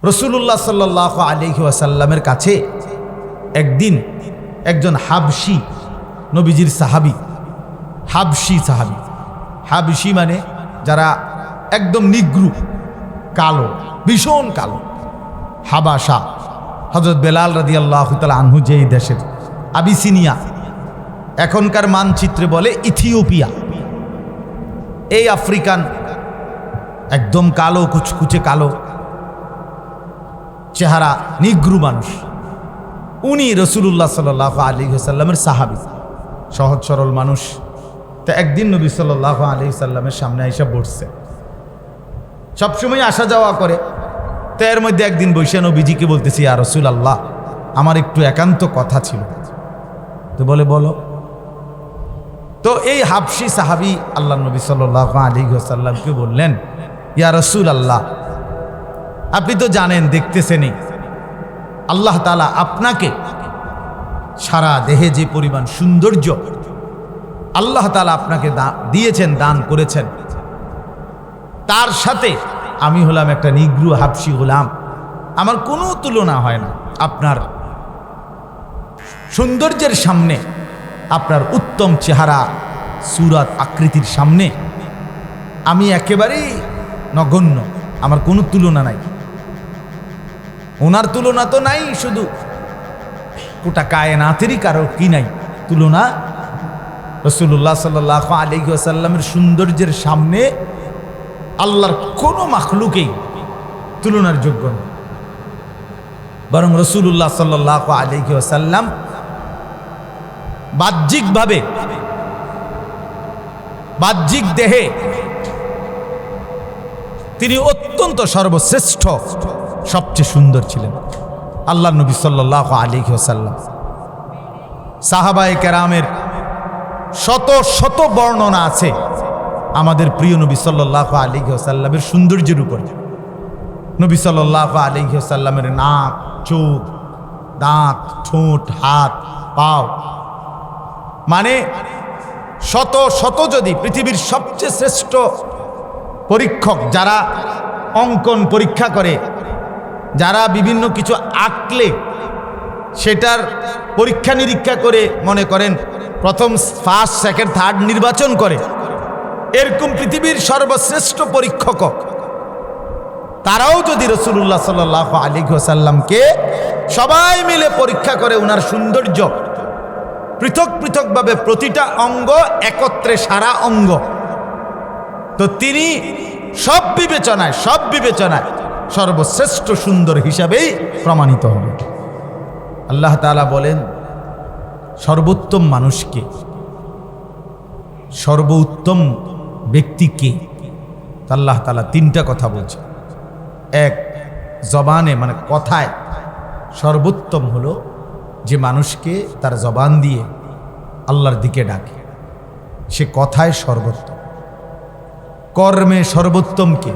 রাসূলুল্লাহ সাল্লাল্লাহু আলাইহি ওয়াসাল্লামের কাছে একদিন একজন হাবশি নবীজির সাহাবী, হাবশি মানে যারা একদম নিগ্রু, কালো, ভীষণ কালো, হাবাসা, হযরত বেলাল রাদিয়াল্লাহু তাআলা আনহু যেই দেশের, আবিসিনিয়া, এখনকার মানচিত্রে বলে ইথিওপিয়া, এই আফ্রিকান একদম কালো, কুচকুচে কালো চেহারা, নিগ্রু মানুষ। উনি রাসূলুল্লাহ সাল্লাল্লাহু আলাইহি ওয়াসাল্লামের সাহাবী, সহজ সরল মানুষ। তো একদিন নবী সাল্লাল্লাহু আলাইহি ওয়াসাল্লামের সামনে আইসা বসছে, সবসময় আসা যাওয়া করে। তো এর মধ্যে একদিন বসে নবীজিকে বলতেছি, ইয়া রাসূলুল্লাহ, আমার একটু একান্ত কথা ছিল। তো বলে, বলো। তো এই হাবশি সাহাবী আল্লাহ নবী সাল্লাল্লাহু আলাইহি ওয়াসাল্লামকে বললেন, ইয়া রাসূলুল্লাহ, আপনি তো জানেন, দেখতেছেনই, আল্লাহ তাআলা আপনাকে সারা দেহে যে পরিমাণ সৌন্দর্য আল্লাহ তাআলা আপনাকে দিয়েছেন, দান করেছেন, তার সাথে আমি হলাম একটা নিগ্রু হাবশি গোলাম, আমার কোনো তুলনা হয় না আপনার সৌন্দর্যের সামনে, আপনার উত্তম চেহারা, সুরাত, আকৃতির সামনে আমি একেবারেই নগণ্য, আমার কোনো তুলনা নাই। ওনার তুলনা তো নাই, শুধু গোটা কায়নাতেরই কারো কি নাই তুলনা। রাসূলুল্লাহ সাল্লাল্লাহু আলাইহি ওয়াসাল্লামের সৌন্দর্যের সামনে আল্লাহর কোনো মাখলুকেই তুলনার যোগ্য নয়। বরং রাসূলুল্লাহ সাল্লাল্লাহু আলাইহি ওয়াসাল্লাম বাহ্যিক দেহে তিনি অত্যন্ত সর্বশ্রেষ্ঠ, সবচেয়ে সুন্দর ছিলেন আল্লাহর নবী সাল্লাল্লাহু আলাইহি ওয়াসাল্লাম। সাহাবায়ে কেরামের শত শত বর্ণনা আছে আমাদের প্রিয় নবী সাল্লাল্লাহু আলাইহি ওয়াসাল্লামের সৌন্দর্যের উপর। নবী সাল্লাল্লাহু আলাইহি ওয়াসাল্লামের নাক, চোখ, দাঁত, ঠোঁট, হাত, পাও, মানে শত শত, যদি পৃথিবীর সবচেয়ে শ্রেষ্ঠ পরীক্ষক যারা অঙ্কন পরীক্ষা করে, যারা বিভিন্ন কিছু আঁকলে সেটার পরীক্ষা নিরীক্ষা করে, মনে করেন প্রথম, ফার্স্ট, সেকেন্ড, থার্ড নির্বাচন করে, এরকম পৃথিবীর সর্বশ্রেষ্ঠ পরীক্ষক তারাও যদি রাসূলুল্লাহ সাল্লাল্লাহু আলাইহি ওয়াসাল্লামকে সবাই মিলে পরীক্ষা করে, ওনার সৌন্দর্য পৃথক পৃথকভাবে প্রতিটা অঙ্গ একত্রে সারা অঙ্গ, তো তিনি সব বিবেচনায় সর্বশ্রেষ্ঠ সুন্দর হিসাবেই প্রমাণিত হবেন। আল্লাহ তাআলা বলেন, সর্বোত্তম মানুষকে, সর্বোত্তম ব্যক্তিকে আল্লাহ তাআলা তিনটা কথা বলছে। এক, জবানে মানে কথায় সর্বোত্তম হলো যে মানুষকে তার জবান দিয়ে আল্লাহর দিকে ডাকে, সে কথায় সর্বোত্তম। কর্মে সর্বোত্তমকে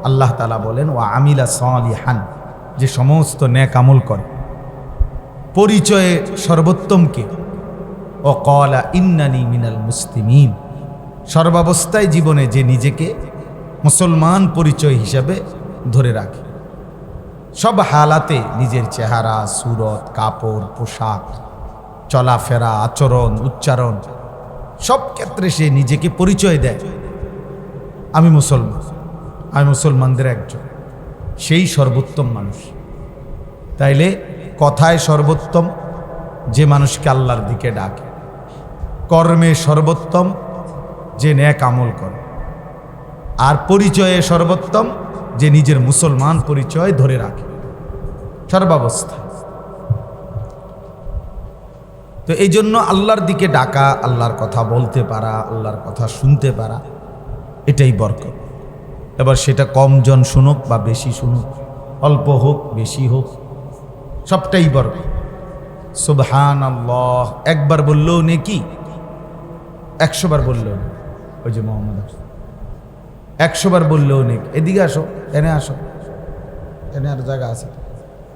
আল্লাহ তাআলা বলেন, ওয়া আমিলা সালিহান, যে সমস্ত নেক আমল করে। পরিচয়ে সর্বোত্তমকে, ও ক্বালা ইন্নানি মিনাল মুসলিমিন, সর্বাবস্থায় জীবনে যে নিজেকে মুসলমান পরিচয় হিসাবে ধরে রাখে, সব হালাতে নিজের চেহারা, সুরত, কাপড়, পোশাক, চলাফেরা, আচরণ, উচ্চারণ, সব ক্ষেত্রে সে নিজেকে পরিচয় দেয়, আমি মুসলমান, আমি মুসলমানদের একজন, সেই সর্বোত্তম মানুষ। তাইলে কথায় সর্বোত্তম যে মানুষকে আল্লাহর দিকে ডাকে, কর্মে সর্বোত্তম যে নেক আমল করে, আর পরিচয়ে সর্বোত্তম যে নিজের মুসলমান পরিচয় ধরে রাখে সর্বাবস্থায়। তো এই জন্য আল্লাহর দিকে ডাকা, আল্লাহর কথা বলতে পারা, আল্লাহর কথা শুনতে পারা, এটাই বরকত। এবার সেটা কম জন শুনুক বা বেশি শুনুক, অল্প হোক বেশি হোক, সবটাই বরকত। সুবহানাল্লাহ একবার বললেও নেকি, 100 বার বললেও নেকি। ওই যে মোহাম্মদ 100 বার বললেও নেকি। এদিকে আসো, এনে আসো, এনে আর জায়গা আছে।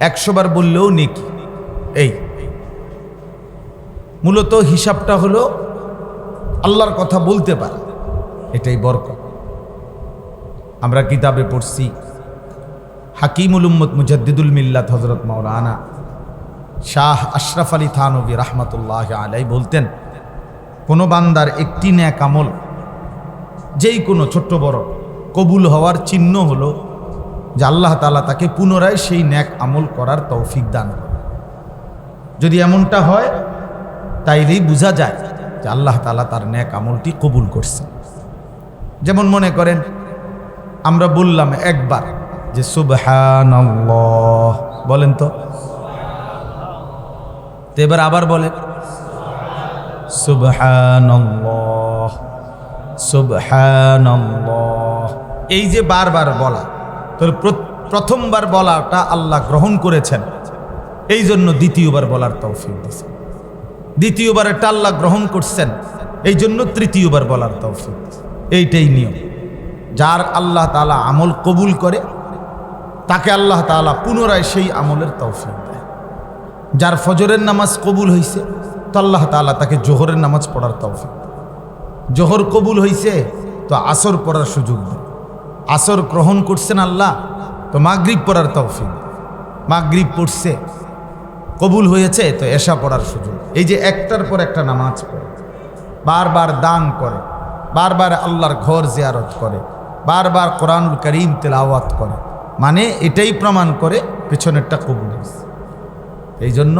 100 বার বললেও নেকি। এই মূলত হিসাবটা হলো আল্লাহর কথা বলতে পারা, এটাই বরকত। আমরা কিতাবে পড়ছি হাকিমুল উম্মত মুজাদ্দিদুল মিল্লাত হযরত মাওলানা শাহ আশরাফ আলী থানভী রাহমাতুল্লাহি আলাইহি বলতেন, কোনো বান্দার একটি নেক আমল যেই কোনো ছোট্ট বড় কবুল হওয়ার চিহ্ন হলো যে আল্লাহ তাআলা তাকে পুনরায় সেই নেক আমল করার তৌফিক দান করে। যদি এমনটা হয় তাইলেই বোঝা যায় যে আল্লাহ তাআলা তার নেক আমলটি কবুল করছেন। যেমন মনে করেন আমরা বললাম একবার যে সুবহানাল্লাহ, বলেন তো এবার আবার বলেন সুবহানাল্লাহ সুবহানাল্লাহ। এই যে বারবার বলা, তো প্রথমবার বলাটা আল্লাহ গ্রহণ করেছেন, এই জন্য দ্বিতীয়বার বলার তৌফিক দিয়েছেন। দ্বিতীয়বার এটা আল্লাহ গ্রহণ করছেন, এই জন্য তৃতীয়বার বলার তৌফিক। এইটাই নিয়ম। যার আল্লাহ তাআলা আমল কবুল করে তাকে আল্লাহ তাআলা পুনরায় সেই আমলের তৌফিক দেয়। যার ফজরের নামাজ কবুল হয়েছে তো আল্লাহ তাআলা তাকে জোহরের নামাজ পড়ার তৌফিক দেয়। জোহর কবুল হয়েছে তো আসর পড়ার সুযোগ দেয়। আসর গ্রহণ করছেন আল্লাহ তো মাগরিব পড়ার তৌফিক দেয়। মাগরিব পড়ছে কবুল হয়েছে তো এশা পড়ার সুযোগ। এই যে একটার পর একটা নামাজ পড়ে, বারবার দান করে, বারবার আল্লাহর ঘর জিয়ারত করে, বারবার কোরআনুল কারীম তেলাওয়াত করে, মানে এটাই প্রমাণ করে পেছনেরটা কবুল হয়েছে। এই জন্য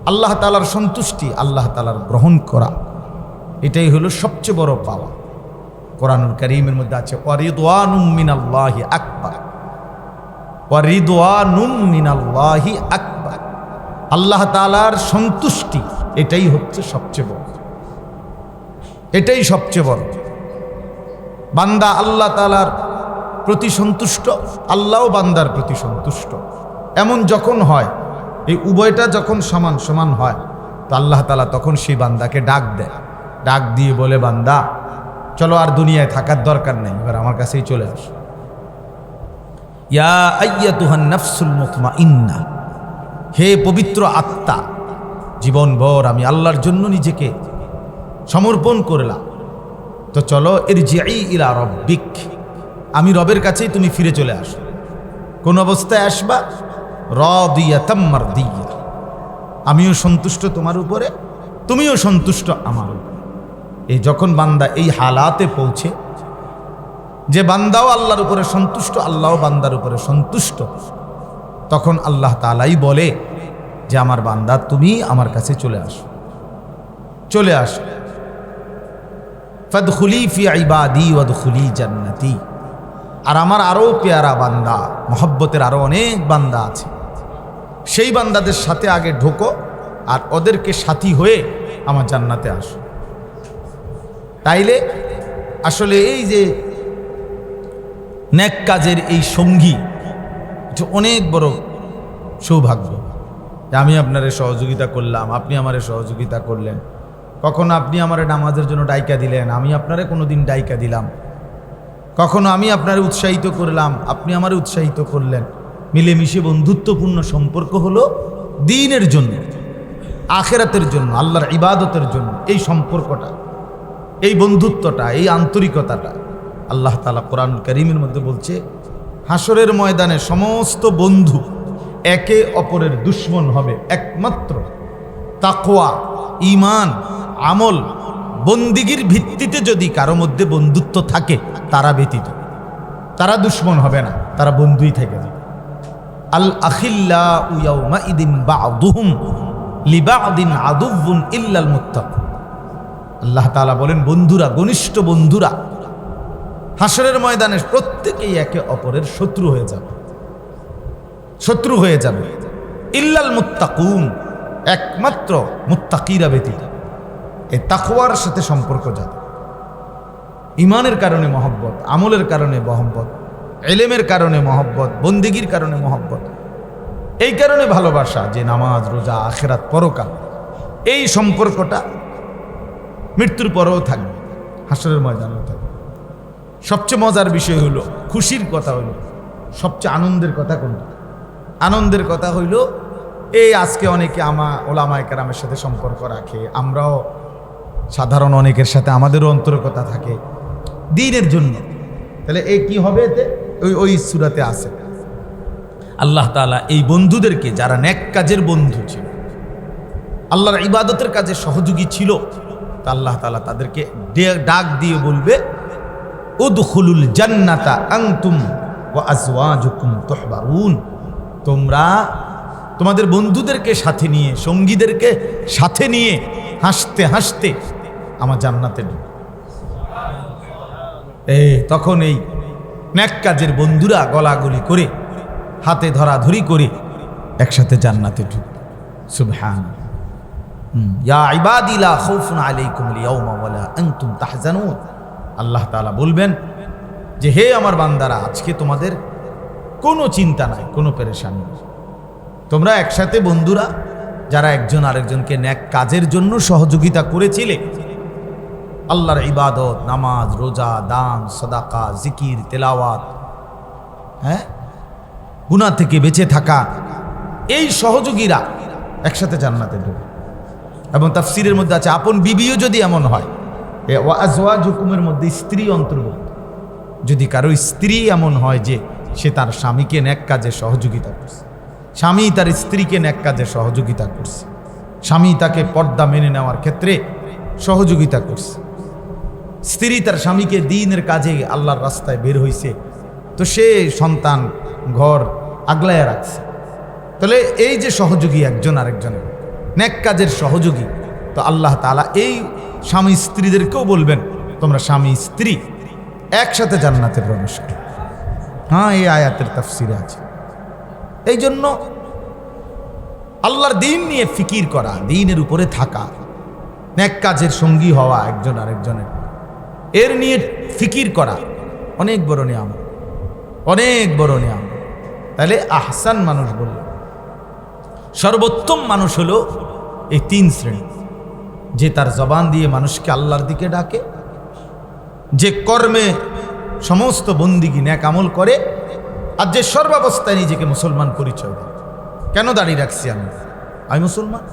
আল্লাহ তাআলার সন্তুষ্টি, আল্লাহ তাআলার গ্রহণ করা, এটাই হলো সবচেয়ে বড় পাওয়া। কোরআনুল কারীমের মধ্যে আছে ওয়ারিদওয়ানুম মিনাল্লাহি আকবার, ওয়ারিদওয়ানুম মিনাল্লাহি আকবার। আল্লাহ তাআলার সন্তুষ্টি এটাই হচ্ছে সবচেয়ে বড়, এটাই সবচেয়ে বড়। বান্দা আল্লাহ তাআলার প্রতি সন্তুষ্ট, আল্লাহও বান্দার প্রতি সন্তুষ্ট। এমন যখন হয়, এই উভয়টা যখন সমান সমান হয়, তো আল্লাহ তাআলা তখন সেই বান্দাকে ডাক দেয়। ডাক দিয়ে বলে, বান্দা চলো আর দুনিয়ায় থাকার দরকার নেই, এবার আমার কাছেই চলে আসো। ইয়া আইয়াতুহান নাফসুল মুতমাইন্না, হে পবিত্র আত্মা, জীবনভর আমি আল্লাহর জন্য নিজেকে সমর্পণ করলাম, তো চলো ইরজিই ইলা রাব্বিক, আমি রবের কাছেই তুমি ফিরে চলে আসো। কোন অবস্থায় আসবা? রাদিয়াতাম মারদিয়া, আমিও সন্তুষ্ট তোমার উপরে, তুমিও সন্তুষ্ট আমার উপরে। এই যখন বান্দা এই হালাতে পৌঁছে যে বান্দাও আল্লাহর উপরে সন্তুষ্ট, আল্লাহও বান্দার উপরে সন্তুষ্ট, তখন আল্লাহ তাআলাই বলে যে আমার বান্দা তুমি আমার কাছে চলে আসো, চলে আসো। ফাদখুলি ফি ইবাদি ওয়াদখুলি জান্নাতি। আর আমার আরও পেয়ারা বান্দা, মহব্বতের আরও অনেক বান্দা আছে, সেই বান্দাদের সাথে আগে ঢোকো আর ওদেরকে সাথী হয়ে আমার জান্নাতে আসো। তাইলে আসলে এই যে নেক কাজের এই সঙ্গী, এটা অনেক বড় সৌভাগ্য যে আমি আপনারে সহযোগিতা করলাম, আপনি আমারে সহযোগিতা করলেন। কখনো আপনি আমারে নামাজের জন্য ডাইকা দিলেন, আমি আপনারে কোনো দিন ডাইকা দিলাম। কখনো আমি আপনারে উৎসাহিত করলাম, আপনি আমারে উৎসাহিত করলেন। মিলেমিশে বন্ধুত্বপূর্ণ সম্পর্ক হলো দ্বীনের জন্য, আখিরাতের জন্য, আল্লাহর ইবাদতের জন্য। এই সম্পর্কটা, এই বন্ধুত্বটা, এই আন্তরিকতাটা আল্লাহ তাআলা কোরআনুল কারীমের মধ্যে বলছে, হাসরের ময়দানে সমস্ত বন্ধু একে অপরের দুশমন হবে একমাত্র তাকওয়া, ঈমান, আমল, বন্দিগির ভিত্তিতে যদি কারো মধ্যে বন্ধুত্ব থাকে তারা ব্যতীত, তারা দুশমন হবে না, তারা বন্ধুই থেকে যাবে। আল আখিল্লাউ ইয়াউমাইদিন বা'দুহুম লিবা'দিন আদুউন ইল্লাল মুত্তাকুন। আল্লাহ তাআলা বলেন, বন্ধুরা, ঘনিষ্ঠ বন্ধুরা হাসরের ময়দানে প্রত্যেকেই একে অপরের শত্রু হয়ে যাবে, শত্রু হয়ে যাবে। ইল্লাল মুত্তাকুন, একমাত্র মুত্তাকিরা ব্যতীত। এই তাকওয়ার সাথে সম্পর্ক যাবে, ঈমানের কারণে মহব্বত, আমলের কারণে মহব্বত, ইলমের কারণে মহব্বত, বন্দেগীর কারণে মহব্বত, এই কারণে ভালোবাসা যে নামাজ, রোজা, আখিরাত, পরকাল, এই সম্পর্কটা মৃত্যুর পরেও থাকবে, হাসরের ময়দানেও থাকবে। সবচেয়ে মজার বিষয় হলো, খুশির কথা হইল, সবচেয়ে আনন্দের কথা কোনটা? আনন্দের কথা হইল এই আজকে অনেকে ওলামায়ে কেরামের সাথে সম্পর্ক রাখে, আমরাও সাধারণ অনেকের সাথে আমাদেরও অন্তরকতা থাকে দ্বীনের জন্য। তাহলে এই কি হবে? এতে ওই সূরাতে আছে আল্লাহ তাআলা এই বন্ধুদেরকে, যারা নেক কাজের বন্ধু ছিল, আল্লাহর ইবাদতের কাজে সহযোগী ছিল, তা আল্লাহ তাআলা তাদেরকে ডাক দিয়ে বলবে, উদখুলুল জান্নাতা আনতুম ওয়া আজওয়াজুকুম তুহবারুন, তোমরা তোমাদের বন্ধুদেরকে সাথে নিয়ে, সঙ্গীদেরকে সাথে নিয়ে হাসতে হাসতে আমার জান্নাতে ঢুকো। তখন এই নেক কাজের বন্ধুরা গলাগলি করে, হাতে ধরাধরি করে একসাথে জান্নাতে ঢুকবে। সুবহানাল্লাহ। ইয়া ইবাদি লা খাউফুন আলাইকুমুল ইয়াওমা ওয়ালা আনতুম তাহজানুন, আল্লাহ তাআলা বলবেন যে হে আমার বান্দারা, আজকে তোমাদের কোনো চিন্তা নাই, কোনো পেরেশানি নেই। তোমরা একসাথে বন্ধুরা যারা একজন আরেকজনকে নেক কাজের জন্য সহযোগিতা করেছিলে, আল্লাহর ইবাদত, নামাজ, রোজা, দান, সাদাকা, জিকির, তেলাওয়াত, গুনাহ থেকে বেঁচে থাকা, এই সহযোগীরা একসাথে জান্নাতে ঢুকবে। এবং তাফসীরের মধ্যে আছে আপন বিবিও যদি এমন হয়, ওয়া আজওয়াজুকুমের মধ্যে স্ত্রী অন্তর্ভুক্ত, যদি কারো স্ত্রী এমন হয় যে সে তার স্বামীকে নেক কাজে সহযোগিতা করছে, স্বামী তার স্ত্রীকে নেক কাজে সহযোগিতা করছে, স্বামী তাকে পর্দা মেনে নেওয়ার ক্ষেত্রে সহযোগিতা করছে, স্ত্রী তার স্বামীকে দ্বীনের কাজে আল্লাহর রাস্তায় বের হইছে, তো সে সন্তান ঘর আগলায় রাখছে, তাহলে এই যে সহযোগী একজন আরেকজনের নেক কাজের সহযোগী, তো আল্লাহ তাআলা এই স্বামী স্ত্রীদেরকেও বলবেন তোমরা স্বামী স্ত্রী একসাথে জান্নাতে প্রবেশ করো। এই আয়াতের তাফসীরে আছে। এই জন্য আল্লাহর দ্বীন নিয়ে ফিকির করা, দ্বীনের উপরে থাকা, নেক কাজের সঙ্গী হওয়া একজন আরেকজনের, এর নিয়ে ফিকির করা অনেক বড় নিয়ামত, অনেক বড় নিয়ামত। তাহলে আহসান মানুষ বলল, সর্বোত্তম মানুষ হলো এই তিন শ্রেণী, যে তার জবান দিয়ে মানুষকে আল্লাহর দিকে ডাকে, যে কর্মে সমস্ত বন্দিগি নেক আমল করে, আর যে সর্বাবস্থায় নিজেকে মুসলমান পরিচয় দেয়। কেন দাঁড়িয়ে রাখছি আমি মুসলমান?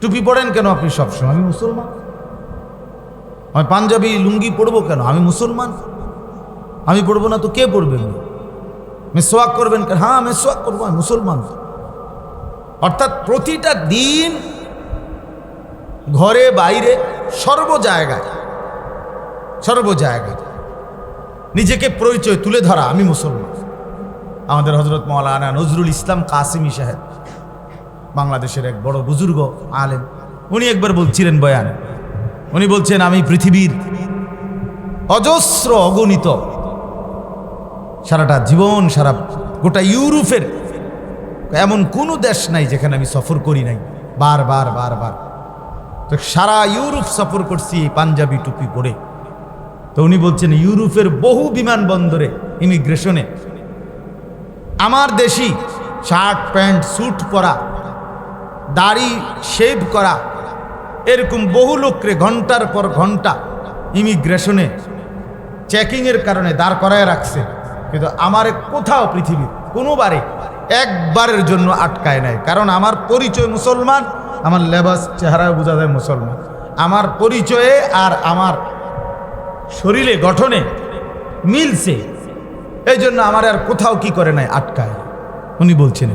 টুপি পড়েন কেন আপনি সবসময়? আমি মুসলমান। আমি পাঞ্জাবি লুঙ্গি পরবো কেন? আমি মুসলমান। আমি পড়বো না তো কে পড়বে? মেসওয়াক করবেন কেন? মেসওয়াক করবো, আমি মুসলমান। অর্থাৎ প্রতিটা দিন ঘরে বাইরে সর্ব জায়গায় নিজেকে পরিচয় তুলে ধরা, আমি মুসলমান। আমাদের হযরত মাওলানা নজরুল ইসলাম কাসিমি সাহেব, বাংলাদেশের এক বড় বুজুর্গ আলেম, উনি একবার বলছিলেন বয়ানে, উনি বলছেন আমি পৃথিবীর অজস্র অগণিত সারাটা জীবন, সারা গোটা ইউরোপের এমন কোনো দেশ নাই যেখানে আমি সফর করি নাই, বারবার। তো সারা ইউরোপ সফর করছি পাঞ্জাবি টুপি পরে। তো উনি বলছেন ইউরোপের বহু বিমানবন্দরে ইমিগ্রেশনে আমার দেশি শার্ট প্যান্ট স্যুট পরা, দাড়ি শেভ করা, এরকম বহু লোককে ঘন্টার পর ঘন্টা ইমিগ্রেশনে চেকিংয়ের কারণে দাঁড় করায় রাখছে, কিন্তু আমার কোথাও পৃথিবীর কোনোবারে একবারের জন্য আটকায় নাই। কারণ আমার পরিচয় মুসলমান, আমার লেবাস চেহারায় বোঝা যায় মুসলমান, আমার পরিচয়ে আর আমার শরীরে গঠনে মিলছে, এই জন্য আমার আর কোথাও কি করে নাই, আটকায়। উনি বলছেন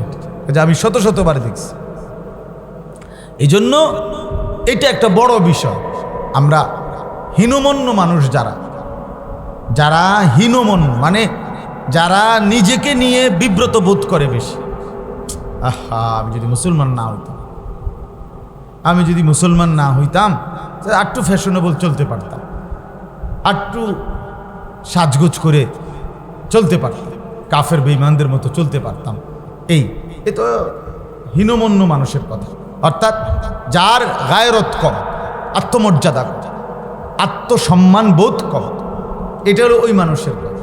যে আমি শতবার দেখছি। এই জন্য এটা একটা বড় বিষয়। আমরা হীনমন্য মানুষ, যারা হীনমন্য মানে যারা নিজেকে নিয়ে বিব্রত বোধ করে বেশি, আমি যদি মুসলমান না হইতাম আরটু ফ্যাশনেবল চলতে পারতাম, আরটু সাজগোজ করে চলতে পারতাম, কাফের বেঈমানদের মতো চলতে পারতাম। এ তো হীনমন্য মানুষের কথা। অর্থাৎ যার গায়রত কম, আত্মমর্যাদা কম, আত্মসম্মান বোধ কম, এটা হলো ওই মানুষের কথা।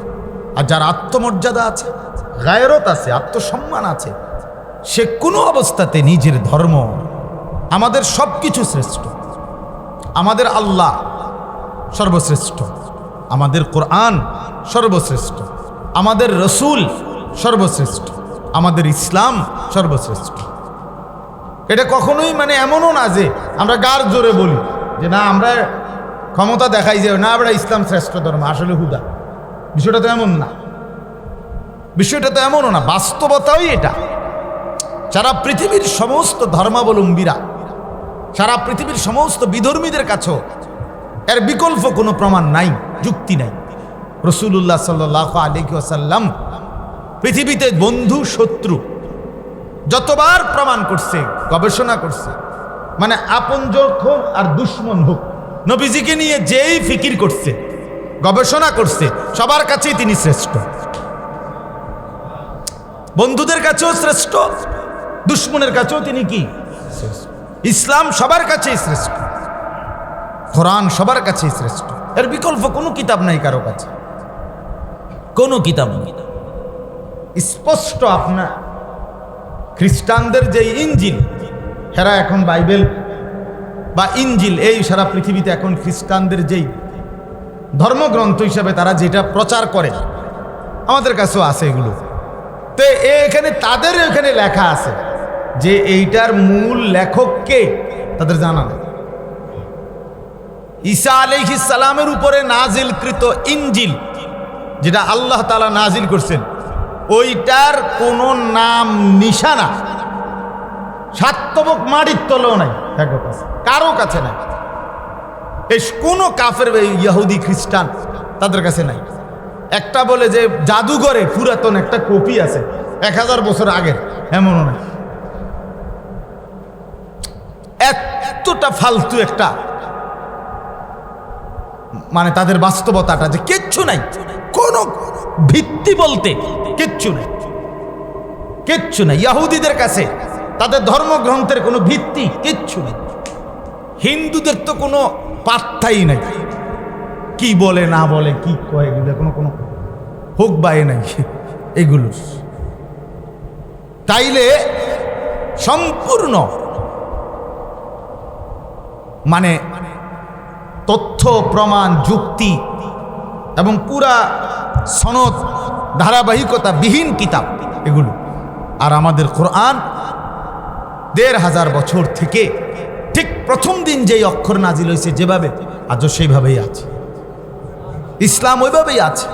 আর যার আত্মমর্যাদা আছে, গায়রত আছে, আত্মসম্মান আছে, সে কোনো অবস্থাতে নিজের ধর্ম, আমাদের সব কিছু শ্রেষ্ঠ, আমাদের আল্লাহ সর্বশ্রেষ্ঠ, আমাদের কোরআন সর্বশ্রেষ্ঠ, আমাদের রসুল সর্বশ্রেষ্ঠ, আমাদের ইসলাম সর্বশ্রেষ্ঠ। এটা কখনোই মানে এমনও না যে আমরা গার জোরে বলি যে না আমরা ক্ষমতা দেখাই যে না আমরা ইসলাম শ্রেষ্ঠ ধর্ম, আসলে হুদা, বিষয়টা তো এমন না। বিষয়টা তো এমনও না, বাস্তবতাই এটা। সারা পৃথিবীর সমস্ত ধর্মাবলম্বীরা, সারা পৃথিবীর সমস্ত বিধর্মীদের কাছেও এর বিকল্প কোনো প্রমাণ নাই, যুক্তি নাই। রাসূলুল্লাহ সাল্লাল্লাহু আলাইহি ওয়াসাল্লাম পৃথিবীতে বন্ধু শত্রু যতবার প্রমাণ করছে, গবেষণা করছে, মানে আপন হোক আর দুশ্মন হোক, নবীজিকে নিয়ে যেই ফিকির করছে, গবেষণা করছে, সবার কাছেই তিনি শ্রেষ্ঠ। বন্ধুদের কাছেও শ্রেষ্ঠ, দুশ্মনের কাছেও তিনি কি শ্রেষ্ঠ। ইসলাম সবার কাছেই শ্রেষ্ঠ, কোরআন সবার কাছেই শ্রেষ্ঠ। এর বিকল্প কোনো কিতাব নাই কারো কাছে, কোনো কিতাব নেই। স্পষ্ট আপনার খ্রিস্টানদের যে ইনজিল, হেরা এখন বাইবেল বা ইনজিল, এই সারা পৃথিবীতে এখন খ্রিস্টানদের যেই ধর্মগ্রন্থ হিসাবে তারা যেটা প্রচার করে, আমাদের কাছেও আছে এগুলো। তো এখানে তাদের এখানে লেখা আছে যে এইটার মূল লেখক কে, তাদের জানা নেই। ঈসা আলাইহিস সালামের উপরে নাজিলকৃত ইনজিল, যেটা আল্লাহ তাআলা নাজিল করছেন, ওইটার কোনো নাম নিশানা সাতবক মাটির তলেও নাই, কারো কাছে নাই। এই কোনো কাফের ইহুদি খ্রিস্টান তাদের কাছে নাই। একটা বলে যে জাদুঘরে পুরাতন একটা কপি আছে 1000 বছর আগের, এমনও নাই। এতটা ফালতু একটা, মানে তাদের বাস্তবতাটা যে কিচ্ছু নাই, কোনো ভিত্তি বলতে কিচ্ছু নাই, কিচ্ছু নাই। ইহুদিদের কাছে তাদের ধর্মগ্রন্থের কোনো ভিত্তি কিচ্ছু নেই। হিন্দুদের তো কোনো পাত্তাই নাই, কি বলে না বলে, কি কয়, এগুলো কোনো কোনো হোক বাই নাই এগুলো। তাইলে সম্পূর্ণ মানে তথ্য প্রমাণ যুক্তি এবং পুরা সনদ ধারাবাহিকতা বিহীন কিতাব এগুলো। আর আমাদের কোরআন 1500 বছর থেকে ঠিক প্রথম দিন যেই অক্ষর নাজিল হয়েছে যেভাবে, আজও সেইভাবেই আছে। ইসলাম ওইভাবেই আছে,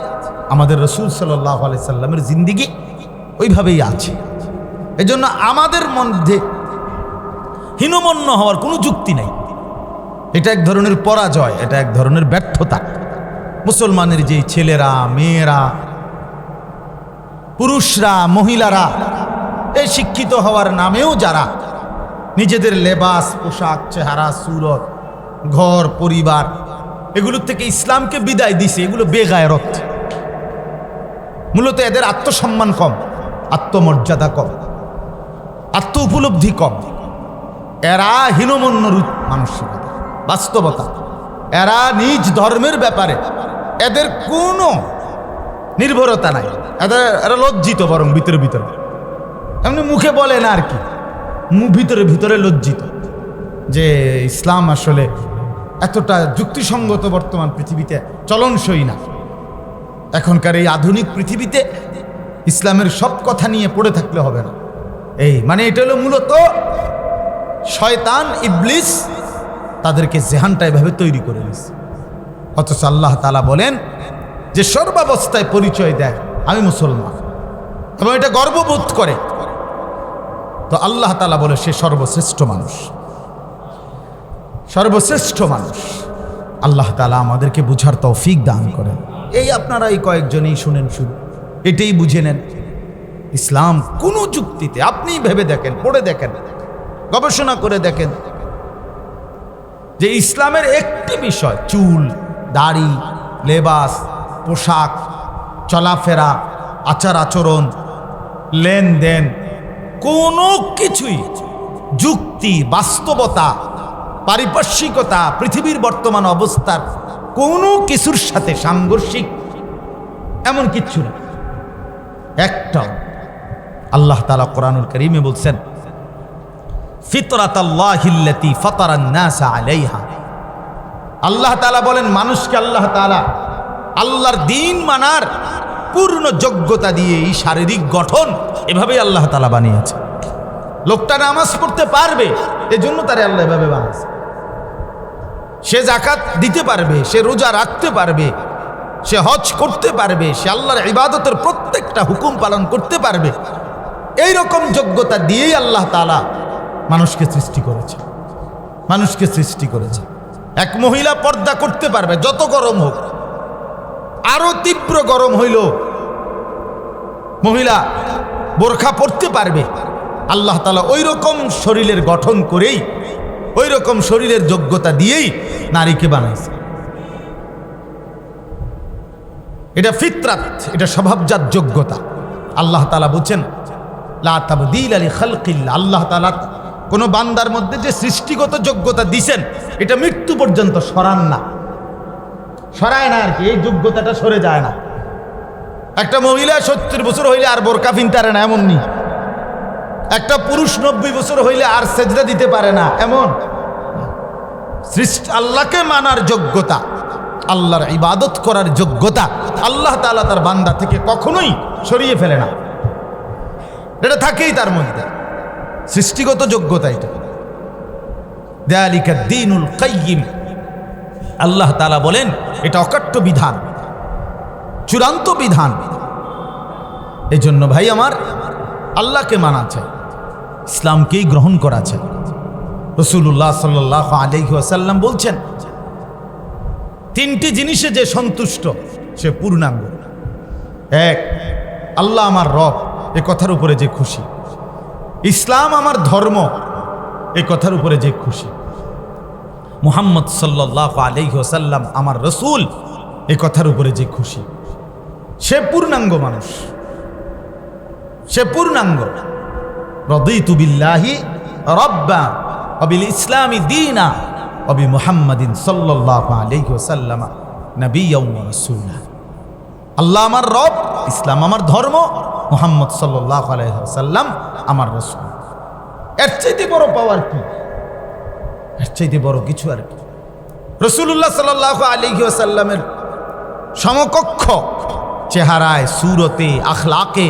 আমাদের রাসূল সাল্লাল্লাহু আলাইহি সাল্লামের জিন্দেগি ওইভাবেই আছে। এজন্য আমাদের মধ্যে হীনমন্য হওয়ার কোনো যুক্তি নেই। এটা এক ধরনের পরাজয়, এটা এক ধরনের ব্যর্থতা। মুসলমানের যেই ছেলেরা, মেয়েরা, পুরুষরা, মহিলারা এই শিক্ষিত হওয়ার নামেও যারা নিজেদের লেবাস, পোশাক, চেহারা, সুরত, ঘর, পরিবার এগুলোর থেকে ইসলামকে বিদায় দিছে, এগুলো বেগায়রত। মূলত এদের আত্মসম্মান কম, আত্মমর্যাদা কম, আত্ম উপলব্ধি কম। এরা হীনমন্য মানসিকতা, বাস্তবতা। এরা নিজ ধর্মের ব্যাপারে এদের কোনো নির্ভরতা নাই। এরা লজ্জিত, বরং ভিতরে ভিতরে, এমনি মুখে বলে না আর কি, ভিতরে ভিতরে লজ্জিত যে ইসলাম আসলে এতটা যুক্তিসঙ্গত বর্তমান পৃথিবীতে চলনসই না। এখনকার এই আধুনিক পৃথিবীতে ইসলামের সব কথা নিয়ে পড়ে থাকলে হবে না। এই মানে এটা হলো মূলত শয়তান, ইবলিস তাদেরকে জেহানটা এভাবে তৈরি করে দিয়েছে। অথচ আল্লাহ তাআলা বলেন যে সর্বাবস্থায় পরিচয় দেয় আমি মুসলমান, এবং এটা গর্ববোধ করে, তো আল্লাহ তাআলা বলে সে সর্বশ্রেষ্ঠ মানুষ, সর্বশ্রেষ্ঠ মানুষ। আল্লাহ তাআলা আমাদেরকে বুঝার তৌফিক দান করেন। এই আপনারা এই কয়েকজনেই শুনেন, শুধু এটাই বুঝে নেন। ইসলাম কোনো যুক্তিতে, আপনি ভেবে দেখেন, পড়ে দেখেন, গবেষণা করে দেখেন যে ইসলামের একটি বিষয়, চুল, দাড়ি, লেবাস, পোশাক, চলাফেরা, আচার আচরণ, লেনদেন, কোনো কিছুই যুক্তি, বাস্তবতা, পারিপার্শ্বিকতা, পৃথিবীর বর্তমান অবস্থার কোনো কিছুর সাথে সাংঘর্ষিক এমন কিচ্ছু না, একটা। আল্লাহ তাআলা কোরআনুল কারীমে বলছেন ফিতরাতাল্লাহিল্লাতী ফাতারান নাসা আলাইহা। আল্লাহ তাআলা বলেন মানুষকে আল্লাহ তাআলা আল্লাহর দ্বীন মানার পূর্ণ যোগ্যতা দিয়ে এই শারীরিক গঠন এভাবেই আল্লাহ তাআলা বানিয়েছে। লোকটা নামাজ পড়তে পারবে, এজন্য তারে আল্লাহ এভাবে বানিয়েছে। সে যাকাত দিতে পারবে, সে রোজা রাখতে পারবে, সে হজ করতে পারবে, সে আল্লাহর ইবাদতের প্রত্যেকটা হুকুম পালন করতে পারবে, এই রকম যোগ্যতা দিয়েই আল্লাহ তাআলা মানুষকে সৃষ্টি করেছে। মানুষকে সৃষ্টি করেছে। এক মহিলা পর্দা করতে পারবে, যত গরম হোক, আরো তীব্র গরম হইল মহিলা বোরখা পরতে পারবে। আল্লাহ তাআলা ওই রকম শরীরের গঠন করেই, ওই রকম শরীরের যোগ্যতা দিয়েই নারীকে বানাইছে। এটা ফিতরাত, এটা স্বভাবজাত যোগ্যতা। আল্লাহ তাআলা বলছেন লা তাবদীলা লিখালকিল্লাহ, আল্লাহ তাআলা কোন বান্দার মধ্যে যে সৃষ্টিগত যোগ্যতা দিছেন এটা মৃত্যু পর্যন্ত সরান না, সরায় না আর কি, এই যোগ্যতাটা সরে যায় না। একটা মহিলা 70 বছর হইলে আর বোরকা পিনতে না এমন নি, একটা পুরুষ 90 বছর হইলে আর সেজদা দিতে পারে না এমন। সৃষ্টি আল্লাহকে মানার যোগ্যতা, আল্লাহর ইবাদত করার যোগ্যতা আল্লাহ তাআলা তার বান্দা থেকে কখনোই সরিয়ে ফেলে না, এটা থাকেই তার মধ্যে, সৃষ্টিগত যোগ্যতা। এটা যালিকা দ্বীনুল কাইয়্যিম, আল্লাহ তাআলা বলেন এটা অকাট্য বিধান, চূড়ান্ত বিধান। এই জন্য ভাই আমার, আল্লাহকে মানা চাই, ইসলামকেই গ্রহণ করা চাই। রাসূলুল্লাহ সাল্লাল্লাহু আলাইহি ওয়াসাল্লাম বলছেন, তিনটি জিনিসে যে সন্তুষ্ট সে পূর্ণাঙ্গ। এক, আল্লাহ আমার রব, এ কথার উপরে যে খুশি। ইসলাম আমার ধর্ম, এ কথার উপরে যে খুশি। মুহাম্মদ সাল্লাল্লাহু আলাইহি ওয়াসাল্লাম আমার রাসূল, এ কথার উপরে যে খুশি, সে পূর্ণাঙ্গ মানুষ, সে পূর্ণাঙ্গ। রাদিতু বিল্লাহি রাব্বা ওয়া বিল ইসলামি দীনা ওয়া বি মুহাম্মাদিন সাল্লাল্লাহু আলাইহি ওয়াসাল্লাম নাবিয়্যান ওয়া রাসূলা। আল্লাহ আমার রব, ইসলাম আমার ধর্ম, মুহাম্মদ সাল্লাল্লাহু আলাইহি ওয়াসাল্লাম আমার রাসূল। এর চাইতে বড় পাওয়ার কি? এর চাইতে বড় কিছু আর কি? রাসূলুল্লাহ সাল্লাল্লাহু আলাইহি ওয়াসাল্লামের সমকক্ষ চেহারায়, সুরতে, আখলাকে,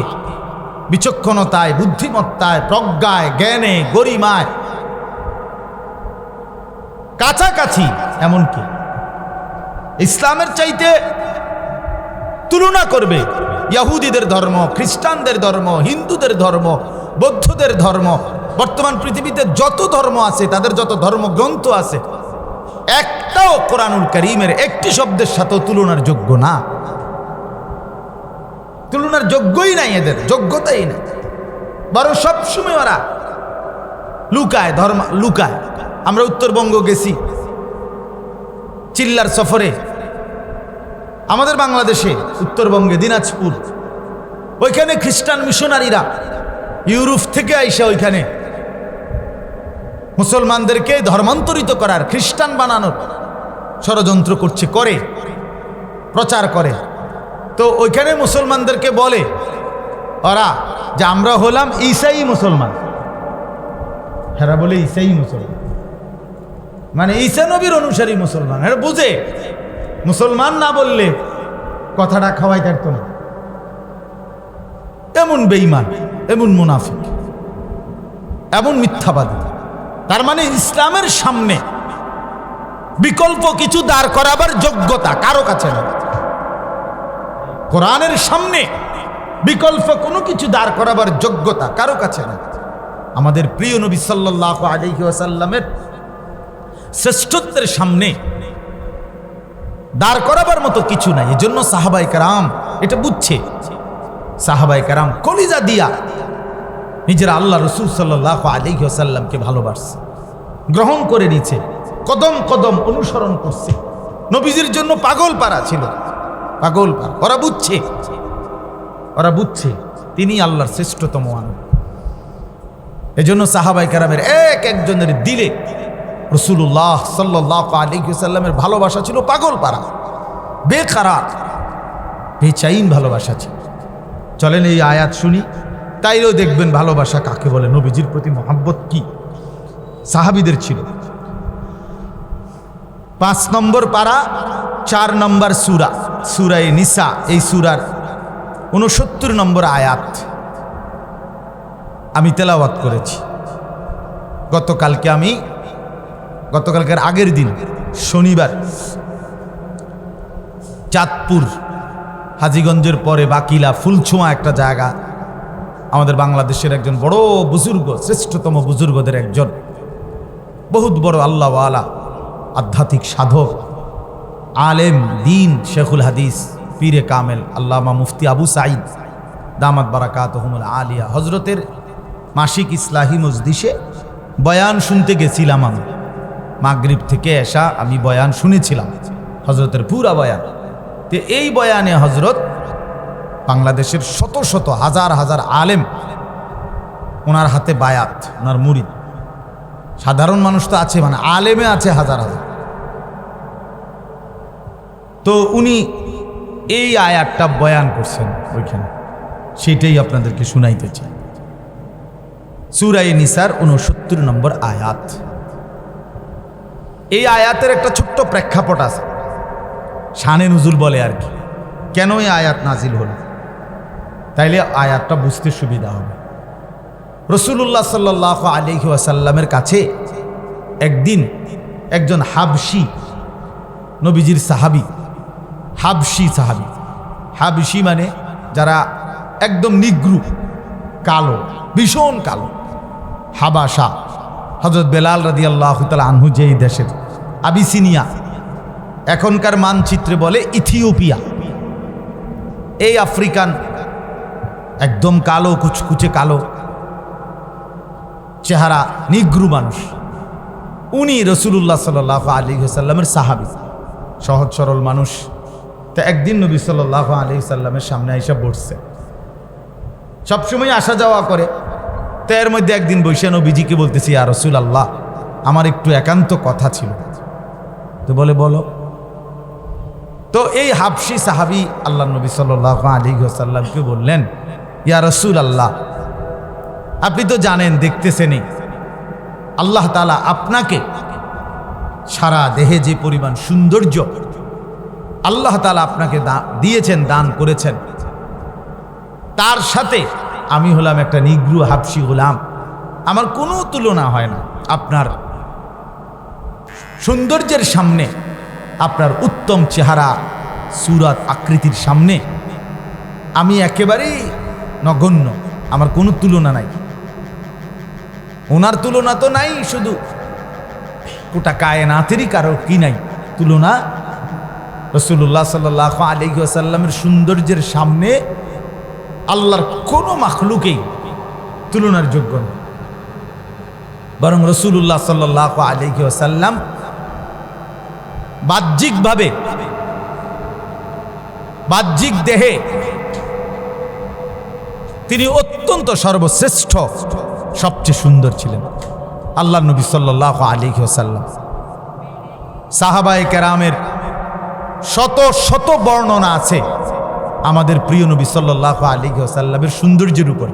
বিচক্ষণতায়, বুদ্ধিমত্তায়, প্রজ্ঞায়, জ্ঞানে, গরিমায় কাছাকাছি। এমনকি ইসলামের চাইতে তুলনা করবে ইহুদিদের ধর্ম, খ্রিস্টানদের ধর্ম, হিন্দুদের ধর্ম, বৌদ্ধদের ধর্ম, বর্তমান পৃথিবীতে যত ধর্ম আছে, তাদের যত ধর্মগ্রন্থ আছে, একটাও কোরআনুল কারীমের একটি শব্দের সাথে তুলনার যোগ্য না। তুলনার যোগ্যই নাই, এদের যোগ্যতাই নেই। বরং সবসময় ওরা লুকায়, ধর্ম লুকায়। আমরা উত্তরবঙ্গ গেছি চিল্লার সফরে, আমাদের বাংলাদেশে উত্তরবঙ্গে দিনাজপুর, ওইখানে খ্রিস্টান মিশনারিরা ইউরোপ থেকে আইসা ওইখানে মুসলমানদেরকে ধর্মান্তরিত করার, খ্রিস্টান বানানোর ষড়যন্ত্র করছে, করে প্রচার করে। তো ওইখানে মুসলমানদেরকে বলে ওরা যে আমরা হলাম ঈসাই মুসলমান। এরা বলে ঈসাই মুসলমান মানে ঈসা নবীর অনুসারী মুসলমান। এরা বুঝে মুসলমান না বললে কথাটা খাওয়াই থাকতো না। এমন বেঈমান, এমন মুনাফিক, এমন মিথ্যাবাদী। তার মানে ইসলামের সামনে বিকল্প কিছু দাঁড় করাবার যোগ্যতা কারো কাছে না। কোরআনের সামনে বিকল্প কোনো কিছু দাঁড় করাবার যোগ্যতা কারো কাছে না। আমাদের প্রিয় নবী সাল্লাল্লাহু আলাইহি ওয়াসাল্লামের শ্রেষ্ঠত্বের সামনে দাঁড় করাবার মতো কিছু নাই। এজন্য সাহাবায়ে কেরাম এটা বুঝছে। সাহাবায়ে কেরাম কলিজা দিয়া নিজেরা আল্লাহ রাসূল সাল্লাল্লাহু আলাইহি ওয়াসাল্লামকে ভালোবাসছে, গ্রহণ করে নিয়েছে, কদম কদম অনুসরণ করছে। নবীজির জন্য পাগল পারা ছিল, পাগল পারা। ওরা বুঝছে তিনি আল্লাহর শ্রেষ্ঠতম মানব। এজন্য সাহাবায়ে কেরামের এক একজনের দিলে রাসূলুল্লাহ সাল্লাল্লাহু আলাইহি ওয়াসাল্লামের ভালোবাসা ছিল পাগল পারা, বেকারার, বেচাইন ভালোবাসা ছিল। চলেন এই আয়াত শুনি, তাইলেও দেখবেন ভালোবাসা কাকে বলে, নবীজির প্রতি মহব্বত কি সাহাবীদের ছিল। 5 নম্বর পারা, 4 নম্বর সূরা, সূরা নিসা। এই সূরার 69 নম্বর আয়াত আমি তেলাওয়াত করেছি গতকালকের আগের দিন শনিবার চাঁদপুর, হাজীগঞ্জের পরে বাকিলা, ফুলছোঁয়া একটা জায়গা। আমাদের বাংলাদেশের একজন বড় বুজুর্গ, শ্রেষ্ঠতম বুজুর্গদের একজন, বহুত বড় আল্লাহওয়ালা, আধ্যাত্মিক সাধক, আলেম দিন, শেখুল হাদিস, পীরে কামেল আল্লামা মুফতি আবু সাঈদ দামাত বারাকাতুহুমুল আলিয়া হজরতের মাসিক ইসলাহি মজলিসে বয়ান শুনতে গেছিলাম। আমি মাগরিব থেকে এসা আমি বয়ান শুনেছিলাম, হজরতের পুরা বয়ান। তো এই বয়ানে হজরত বাংলাদেশের শত শত হাজার হাজার আলেম ওনার হাতে বায়াত, ওনার মুরিদ। সাধারণ মানুষ তো আছে, মানে আলেমে আছে হাজার হাজার। তো উনি এই আয়াতটা বয়ান করছেন ওইখানে, সেটাই আপনাদেরকে শুনাইতে চাই। সূরা নিসার 69 নম্বর আয়াত। এই আয়াতের একটা ছোট্ট প্রেক্ষাপট আছে, শানে নুজুল বলে আর কি, কেন এই আয়াত নাজিল হল, তাইলে আয়াতটা বুঝতে সুবিধা হবে। রাসূলুল্লাহ সাল্লাল্লাহু আলাইহি ওয়াসাল্লামের কাছে একদিন একজন হাবশি, নবীজির সাহাবী, হাবশি সাহাবী। হাবশি মানে যারা একদম নিগ্রু, কালো, ভীষণ কালো, হাবাসা। হযরত বেলাল রাদিয়াল্লাহু তাআলা আনহু যেই দেশের, আবিসিনিয়া, এখনকার মানচিত্রে বলে ইথিওপিয়া। এই আফ্রিকান একদম কালো, কুচকুচে কালো চেহারা, নিগ্রু মানুষ। উনি রাসূলুল্লাহ সাল্লাল্লাহু আলাইহি ওয়াসাল্লামের সাহাবী, সহজ সরল মানুষ। তো একদিন নবী সাল্লাল্লাহু আলাইহি ওয়াসাল্লামের সামনে এসে বসছে, সবসময় আসা যাওয়া করে। তো এর মধ্যে একদিন বসে নবীজিকে বলতেছি, ইয়া রাসূলুল্লাহ, আমার একটু একান্ত কথা ছিল। তো বলে, বলো। তো এই হাবশি সাহাবী আল্লাহ নবী সাল্লাল্লাহু আলাইহি ওয়াসাল্লামকে বললেন, ইয়া রাসূলুল্লাহ, আপনি তো জানেন, দেখতেছেনই, আল্লাহ তাআলা আপনাকে সারা দেহে যে পরিমাণ সৌন্দর্য আল্লাহ তাআলা আপনাকে দিয়েছেন, দান করেছেন, তার সাথে আমি হলাম একটা নিগ্রু হাবশি গোলাম, আমার কোনো তুলনা হয় না আপনার সৌন্দর্যের সামনে, আপনার উত্তম চেহারা, সুরাত, আকৃতির সামনে আমি একেবারেই নগণ্য, আমার কোনো তুলনা নাই। ওনার তুলনা তো নাই, শুধু গোটা কায়নাতেরই কারো কি নাই তুলনা। রাসূলুল্লাহ সাল্লাল্লাহু আলাইহি ওয়াসাল্লামের সৌন্দর্যের সামনে আল্লাহর কোনো মাখলুকেই তুলনার যোগ্য না। বরং রাসূলুল্লাহ সাল্লাল্লাহু আলাইহি ওয়াসাল্লাম বাহ্যিক দেহে তিনি অত্যন্ত সর্বশ্রেষ্ঠ, সবচেয়ে সুন্দর ছিলেন আল্লাহর নবী সাল্লাল্লাহু আলাইহি ওয়াসাল্লাম। সাহাবায়ে কেরামের শত শত বর্ণনা আছে আমাদের প্রিয় নবী সাল্লাল্লাহু আলাইহি ওয়াসাল্লামের সৌন্দর্যের উপর।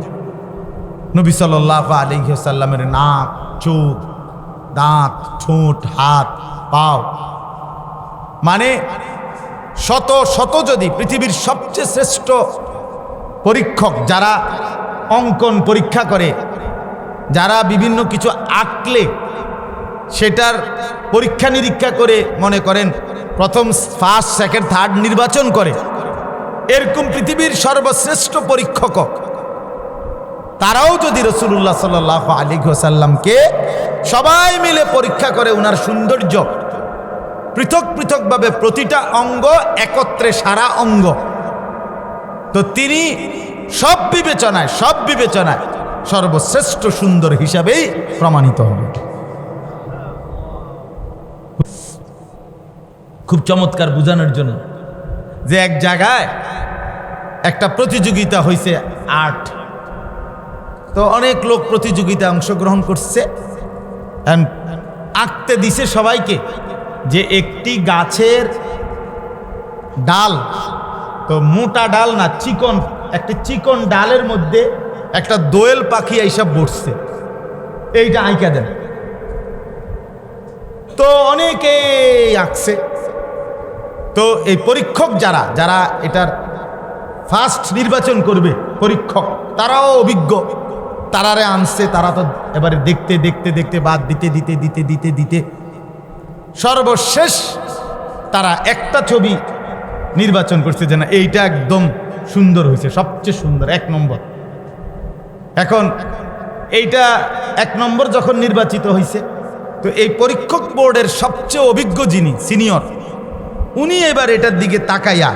নবী সাল্লাল্লাহু আলাইহি ওয়াসাল্লামের নাক, চোখ, দাঁত, ঠোঁট, হাত, পাও, মানে শত শত, যদি পৃথিবীর সবচেয়ে শ্রেষ্ঠ পরীক্ষক যারা অঙ্কন পরীক্ষা করে, যারা বিভিন্ন কিছু আঁকলে সেটার পরীক্ষা নিরীক্ষা করে, মনে করেন প্রথম, ফার্স্ট, সেকেন্ড, থার্ড নির্বাচন করে, এরকম পৃথিবীর সর্বশ্রেষ্ঠ পরীক্ষক তারাও যদি রাসূলুল্লাহ সাল্লাল্লাহু আলাইহি ওয়াসাল্লামকে সবাই মিলে পরীক্ষা করে, ওনার সৌন্দর্য পৃথক পৃথকভাবে প্রতিটা অঙ্গ একত্রে সারা অঙ্গ, তো তিনি সব বিবেচনায় সর্বশ্রেষ্ঠ সুন্দর হিসাবেই প্রমাণিত হবে। খুব চমৎকার বোঝানোর জন্য যে এক জায়গায় একটা প্রতিযোগিতা হয়েছে আর্ট, তো অনেক লোক প্রতিযোগিতায় অংশগ্রহণ করছে, আঁকতে দিছে সবাইকে যে একটি গাছের ডাল, তো মোটা ডাল না, চিকন, একটা চিকন ডালের মধ্যে একটা দোয়েল পাখি এইসব বসছে, এইটা আঁকা দেন। তো অনেকেই আঁকছে। তো এই পরীক্ষক যারা যারা এটার ফার্স্ট নির্বাচন করবে, পরীক্ষক তারাও অভিজ্ঞ, তারারে আনছে। তারা তো এবারে দেখতে দেখতে দেখতে বাদ দিতে দিতে দিতে দিতে দিতে সর্বশেষ তারা একটা ছবি নির্বাচন করছে যে না এইটা একদম সুন্দর হয়েছে, সবচেয়ে সুন্দর, 1 নম্বর। এখন এইটা 1 নম্বর যখন নির্বাচিত হয়েছে, তো এই পরীক্ষক বোর্ডের সবচেয়ে অভিজ্ঞ যিনি সিনিয়র, উনি এবার এটার দিকে তাকাইয়া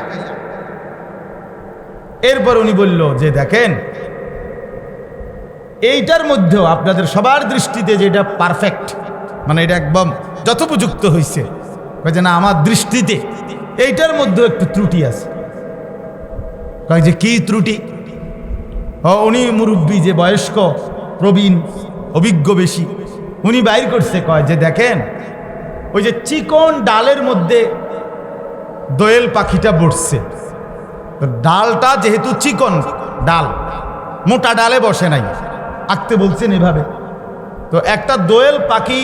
এরপর উনি বলল যে দেখেন, এইটার মধ্যেও আপনাদের সবার দৃষ্টিতে যেটা পারফেক্ট, মানে এটা একদম যথোপযুক্ত হয়েছে, যে না আমার দৃষ্টিতে এইটার মধ্যেও একটু ত্রুটি আছে। কয় যে কি ত্রুটি? উনি মুরব্বী, যে বয়স্ক, প্রবীণ, অভিজ্ঞ বেশি, উনি বাইর করছে, কয় যে দেখেন ওই যে চিকন ডালের মধ্যে দোয়েল পাখিটা বসছে, ডালটা যেহেতু চিকন ডাল, মোটা ডালে বসে নাই, আঁকতে বলছেন এভাবে, তো একটা দোয়েল পাখি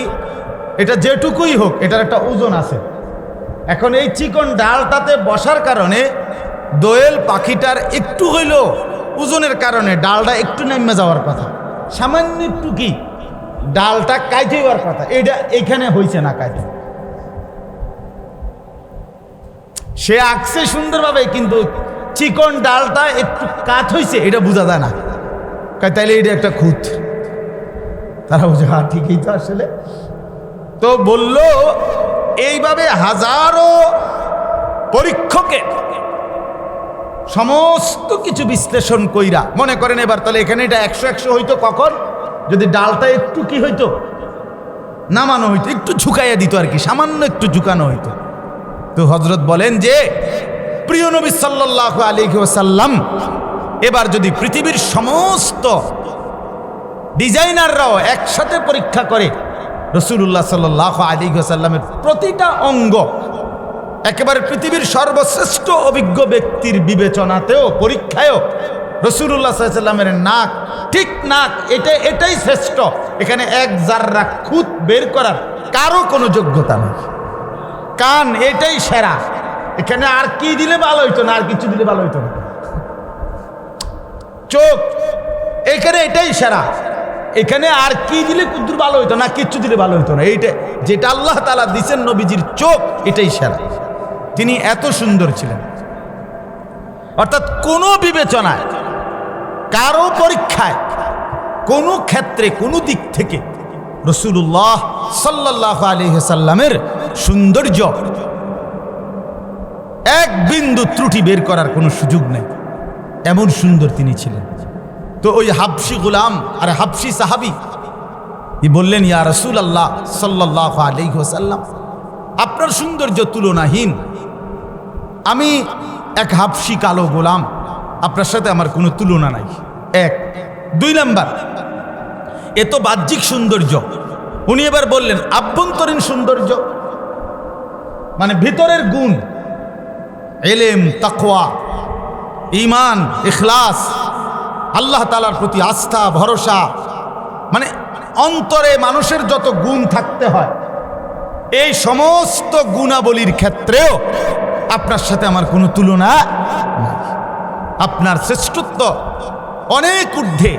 এটা যেটুকুই হোক এটার একটা ওজন আছে। এখন এই চিকন ডালটাতে বসার কারণে দোয়েল পাখিটার একটু হইল ওজনের কারণে ডালটা একটু নামে যাওয়ার কথা, সামান্য একটু কি ডালটা কাইতে যাওয়ার কথা, এটা এখানে হয়েছে না কাইতে। সে আঁকছে সুন্দরভাবে, কিন্তু চিকন ডালটা একটু কাত হয়েছে এটা বোঝা যায় না, তাইলে এটা একটা খুঁত। তারা বুঝে হ্যাঁ ঠিকই তো আসলে। তো বলল এইভাবে হাজারো পরীক্ষকের সমস্ত কিছু বিশ্লেষণ কইরা মনে করেন এবার তাহলে এখানে এটা 100 হইতো কখন, যদি ডালটা একটু কি হইতো নামানো হইতো, একটু ঝুঁকাইয়া দিত আর কি, সামান্য একটু ঝুঁকানো হইতো। তো হযরত বলেন যে প্রিয় নবী সাল্লাল্লাহু আলাইহি ওয়াসাল্লাম এবার যদি পৃথিবীর সমস্ত ডিজাইনাররাও একসাথে পরীক্ষা করে রাসূলুল্লাহ সাল্লাল্লাহু আলাইহি ওয়াসাল্লামের প্রতিটা অঙ্গ, একেবারে পৃথিবীর সর্বশ্রেষ্ঠ অভিজ্ঞ ব্যক্তির বিবেচনাতেও পরীক্ষায়ও রাসূলুল্লাহ সাল্লাল্লাহু আলাইহি ওয়াসাল্লামের নাক, ঠিক নাক, এটাই শ্রেষ্ঠ, এখানে 1 জাররা খুঁত বের করার কারো কোনো যোগ্যতা নেই। কান এটাই সেরা, এখানে আর কি দিলে ভালো হইতো না, আর কিছু দিলে ভালো হইতো না। চোখ এখানে এটাই সেরা, এখানে আর কি দিলে কুদ্দুর ভালো হইতো না, কিচ্ছু দিলে ভালো হইতো না। এইটা যেটা আল্লাহ তাআলা দিছেন নবীজির চোখ, এটাই সেরা। তিনি এত সুন্দর ছিলেন, অর্থাৎ কোনো বিবেচনায়, কারো পরীক্ষায়, কোনো ক্ষেত্রে, কোনো দিক থেকে রাসূলুল্লাহ সাল্লাল্লাহু আলাইহি ওয়াসাল্লামের সৌন্দর্য এক বিন্দু ত্রুটি বের করার কোনো সুযোগ নেই, এমন সুন্দর তিনি ছিলেন। তো ওই হাবশি গোলাম আর হাবশি সাহাবী বললেন, ইয়া রাসূলুল্লাহ সাল্লাল্লাহু আলাইহি ওয়াসাল্লাম, আপনার সৌন্দর্য তুলনাহীন, আমি এক হাবশি কালো গোলাম, আপনার সাথে আমার কোনো তুলনা নাই। 1 2 নাম্বার, এ তো বাহ্যিক সৌন্দর্য। উনি এবার বললেন আভ্যন্তরীণ সৌন্দর্য, মানে ভিতরের গুণ, ইলম, তাকওয়া, ঈমান, ইখলাস, আল্লাহ তাআলার প্রতি আস্থা, ভরসা, মানে অন্তরে মানুষের যত গুণ থাকতে হয়, এই সমস্ত গুণাবলীর ক্ষেত্রেও আপনার সাথে আমার কোনো তুলনা নাই। আপনার শ্রেষ্ঠত্ব অনেক ঊর্ধ্বে,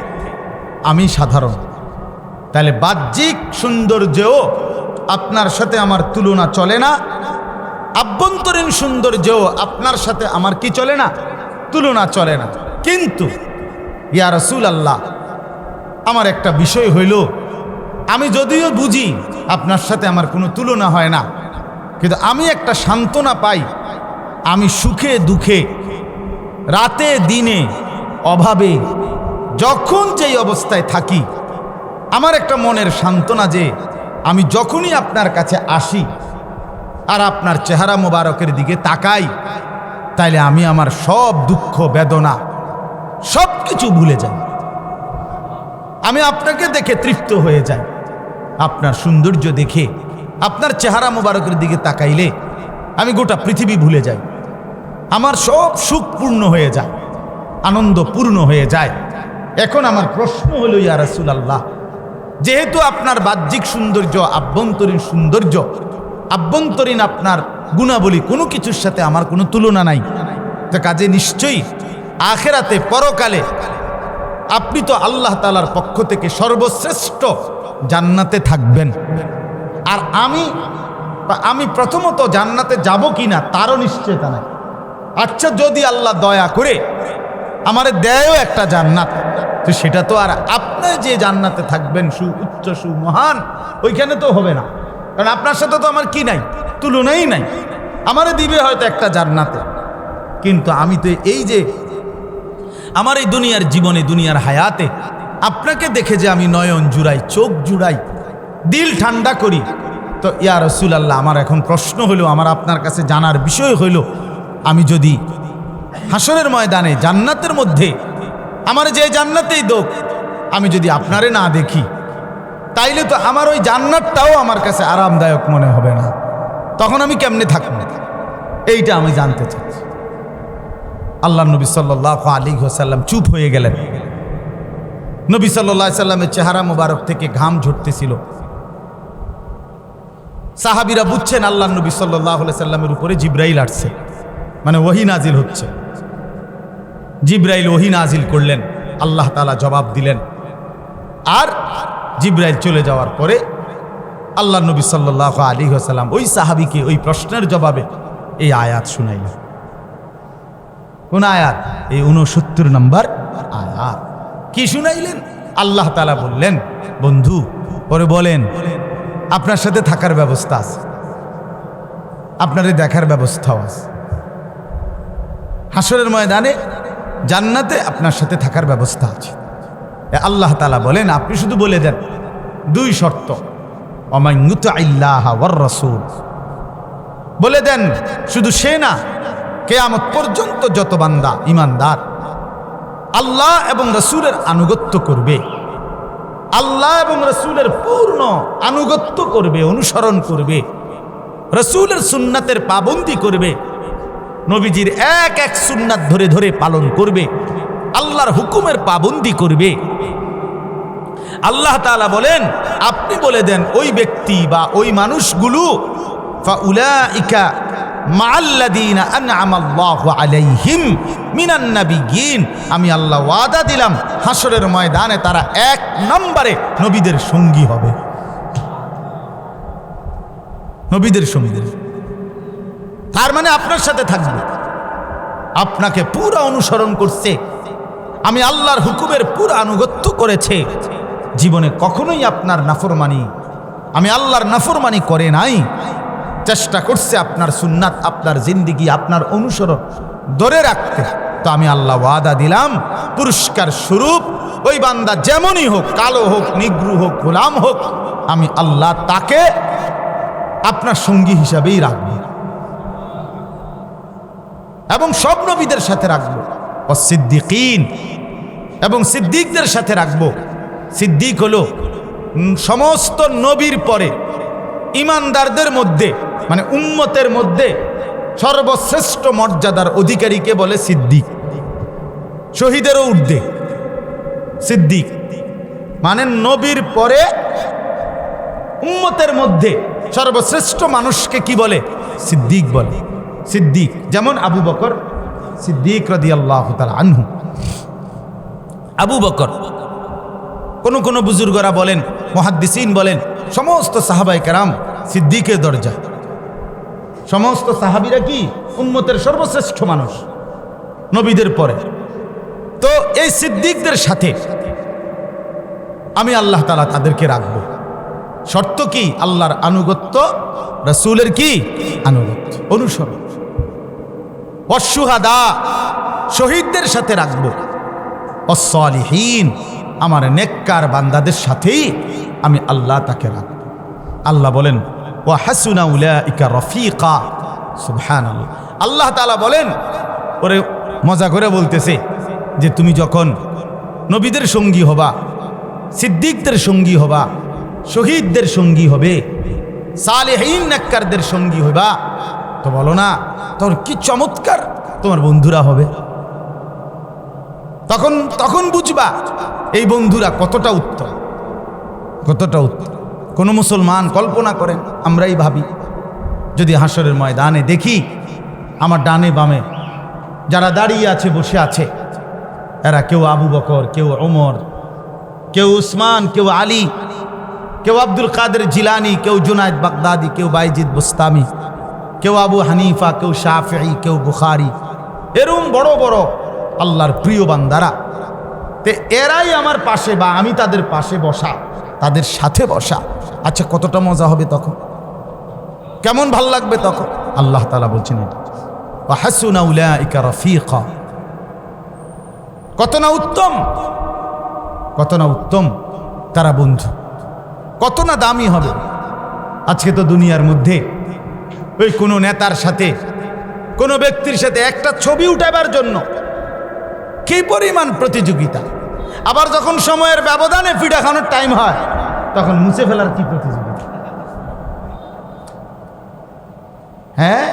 আমি সাধারণ। তাহলে বাহ্যিক সৌন্দর্যেও আপনার সাথে আমার তুলনা চলে না, আভ্যন্তরীণ সৌন্দর্যেও আপনার সাথে আমার কি চলে না, তুলনা চলে না। কিন্তু ইয়া রাসূলুল্লাহ, আমার একটা বিষয় হইল, আমি যদিও বুঝি আপনার সাথে আমার কোনো তুলনা হয় না, কিন্তু আমি একটা সান্ত্বনা পাই, আমি সুখে দুঃখে, রাতে দিনে, অভাবে, যখন যেই অবস্থায় থাকি, আমার একটা মনের সান্ত্বনা যে আমি যখনই আপনার কাছে আসি আর আপনার চেহারা মোবারকের দিকে তাকাই, তাইলে আমি আমার সব দুঃখ বেদনা সব কিছু ভুলে যাই, আমি আপনাকে দেখে তৃপ্ত হয়ে যাই। আপনার সৌন্দর্য দেখে, আপনার চেহারা মোবারকের দিকে তাকাইলে আমি গোটা পৃথিবী ভুলে যাই, আমার সব সুখ পূর্ণ হয়ে যায়, আনন্দ পূর্ণ হয়ে যায়। এখন আমার প্রশ্ন হলো, ইয়া রাসূলুল্লাহ, যেহেতু আপনার বাহ্যিক সৌন্দর্য, আভ্যন্তরীণ সৌন্দর্য, আভ্যন্তরীণ আপনার গুণাবলী কোনো কিছুর সাথে আমার কোনো তুলনা নাই, তো কাজে নিশ্চয়ই আখিরাতে, পরকালে আপনি তো আল্লাহ তাআলার পক্ষ থেকে সর্বশ্রেষ্ঠ জান্নাতে থাকবেন, আর আমি প্রথমত জান্নাতে যাব কিনা তারও নিশ্চয়তা নাই। আচ্ছা যদি আল্লাহ দয়া করে আমারে দেয়ও একটা জান্নাত, তো সেটা তো আর আপনি যে জান্নাতে থাকবেন উচ্চ সুমহান, ওইখানে তো হবে না, কারণ আপনার সাথে তো আমার কি নাই, তুলনাই নাই। আমারে দিবে হয়তো একটা জান্নাতে, কিন্তু আমি তো এই যে আমার এই দুনিয়ার জীবনে, দুনিয়ার হায়াতে আপনাকে দেখে যে আমি নয়ন জুড়াই, চোখ জুড়াই, দিল ঠান্ডা করি, তো ইয়া রাসূলুল্লাহ, আমার এখন প্রশ্ন হলো, আমার আপনার কাছে জানার বিষয় হইল, আমি যদি হাসরের ময়দানে জান্নাতের মধ্যে আমার যে জান্নাতেই দোক, আমি যদি আপনারে না দেখি, তাইলে তো আমার ওই জান্নাতটাও আমার কাছে আরামদায়ক মনে হবে না, তখন আমি কেমনে থাকব? এইটা আমি জানতে চাচ্ছি। আল্লাহ নবী সাল্লাল্লাহু আলাইহি ওয়াসাল্লাম চুপ হয়ে গেলেন। নবী সাল্লাল্লাহু আলাইহি ওয়াসাল্লামের চেহারা মোবারক থেকে ঘাম ঝরতেছিল। সাহাবীরা বুঝছেন আল্লাহ নবী সাল্লাল্লাহু আলাইহি ওয়াসাল্লামের উপরে জিবরাইল আসছে, মানে ওহী নাজিল হচ্ছে। জিবরাইল ওহী নাজিল করলেন, আল্লাহ তাআলা জবাব দিলেন। আর জিবরাইল চলে যাওয়ার পরে আল্লাহ নবী সাল্লাল্লাহু আলাইহি ওয়াসাল্লাম ওই সাহাবীকে ওই প্রশ্নের জবাবে এই আয়াত শুনাইলেন। কোন আয়াত? এই 69 নম্বর আয়াত। কি শুনাইলেন? আল্লাহ তাআলা বললেন, বন্ধু পরে বলেন, আপনার সাথে থাকার ব্যবস্থা আছে, আপনারে দেখার ব্যবস্থাও আছে, হাসরের ময়দানে জান্নাতে আপনার সাথে থাকার ব্যবস্থা আছে। আল্লাহ তাআলা বলেন, আপনি শুধু বলে দেন 2 শর্ত, ওমান ইউতিল্লাহ ওয়ার রাসূল, বলে দেন শুধু সে না, কিয়ামত পর্যন্ত যত বান্দা ঈমানদার আল্লাহ এবং রাসূলের আনুগত্য করবে, আল্লাহ এবং রাসূলের পূর্ণ আনুগত্য করবে, অনুসরণ করবে, রাসূলের সুন্নাতের পাবন্দি করবে, নবীজির এক এক সুন্নাত ধরে ধরে পালন করবে, আল্লাহর হুকুমের পাবন্দি করবে। আল্লাহ তাআলা বলেন, আপনি বলে দেন ওই ব্যক্তি বা ওই মানুষগুলো ফাউলাইকা মাআল্লাযীনা আন'আমাল্লাহু আলাইহিম মিনান নাবিয়্যিন, আমি আল্লাহ ওয়াদা দিলাম হাসরের ময়দানে তারা 1 নম্বরে নবীদের সঙ্গী হবে, নবীদের সঙ্গী। তার মানে আপনার সাথে থাকবে, আপনাকে পুরো অনুসরণ করছে, আমি আল্লাহর হুকুমের পুরো আনুগত্য করেছে, জীবনে কখনোই আপনার নাফরমানি, আমি আল্লাহর নাফরমানি করে নাই, চেষ্টা করছে আপনার সুন্নাত, আপনার জিন্দেগি, আপনার অনুসরণ ধরে রাখতে। তো আমি আল্লাহ ওয়াদা দিলাম পুরস্কার স্বরূপ ওই বান্দা যেমনই হোক, কালো হোক, নিগ্রু হোক, গোলাম হোক, আমি আল্লাহ তাকে আপনার সঙ্গী হিসাবেই রাখবো এবং সব নবীদের সাথে রাখবো। ও সিদ্দিকিন, এবং সিদ্দিকদের সাথে রাখবো। সিদ্দিক হলো সমস্ত নবীর পরে ঈমানদারদের মধ্যে, মানে উম্মতের মধ্যে সর্বশ্রেষ্ঠ মর্যাদার অধিকারীকে বলে সিদ্দিক, শহীদেরও ঊর্ধ্বে সিদ্দিক। মানে নবীর পরে উম্মতের মধ্যে সর্বশ্রেষ্ঠ মানুষকে কি বলে? সিদ্দিক বলে। সিদ্দিক যেমন আবু বকর সিদ্দিক রাদিয়াল্লাহু তাআলা আনহু। আবু বকর, কোন বুজুর্গরা বলেন, মুহাদ্দিসিন বলেন, সমস্ত সাহাবায়ে কেরাম সিদ্দিকের দরজা, সমস্ত সাহাবীরা কি উম্মতের সর্বশ্রেষ্ঠ মানুষ নবীদের পরে। তো এই সিদ্দিকদের সাথে আমি আল্লাহ তাআলা তাদেরকে রাখব। শর্ত কি? আল্লাহর আনুগত্য, রাসূলের কি আনুগত্য, অনুসরণ। ওয়াসশুহাদা, শহীদদের সাথে রাখব। ওয়াসসালিহিন, আমার নেককার বান্দাদের সাথেই আমি আল্লাহ তাকে রাখব। আল্লাহ বলেন ওয়া হাসুনা উলাইকা রফিকা, সুবহানাল্লাহ। আল্লাহ তাআলা বলেন, ওরে মজা করে বলতেছে যে তুমি যখন নবীদের সঙ্গী হবা, সিদ্দিকদের সঙ্গী হবা, শহীদদের সঙ্গী হবে, সালেহীন নেককারদের সঙ্গী হবা, তো বলো না তোর কি চমৎকার তোমার বন্ধুরা হবে। তখন বুঝবা এই বন্ধুরা কতটা উত্তম, কতটা উত্তম। কোনো মুসলমান কল্পনা করেন, আমরাই ভাবি যদি হাসরের ময়দানে দেখি আমার ডানে বামে যারা দাঁড়িয়ে আছে, বসে আছে, এরা কেউ আবু বকর, কেউ ওমর, কেউ উসমান, কেউ আলী, কেউ আব্দুল কাদের জিলানি, কেউ জুনায়েদ বাগদাদি, কেউ বাইজিদ বুস্তামি, কেউ আবু হানিফা, কেউ শাফিঈ, কেউ বুখারী, এরম বড় বড় আল্লাহর প্রিয় বান্দারা, তে এরাই আমার পাশে বা আমি তাদের পাশে বসা, তাদের সাথে বসা, আচ্ছা কতটা মজা হবে তখন, কেমন ভাল লাগবে তখন। আল্লাহ তাআলা বলছেন ওয়া হাসুনা উলাইকা রাফিকা, কত না উত্তম, কত না উত্তম তারা বন্ধু, কত না দামি হবে। আজকে তো দুনিয়ার মধ্যে ওই কোনো নেতার সাথে, কোনো ব্যক্তির সাথে একটা ছবি উঠাবার জন্য কি পরিমাণ প্রতিযোগিতা, আবার যখন সময়ের ব্যবধানে পিঠা খানোর টাইম হয় তখন মুছে ফেলার কি প্রতিযোগিতা। হ্যাঁ,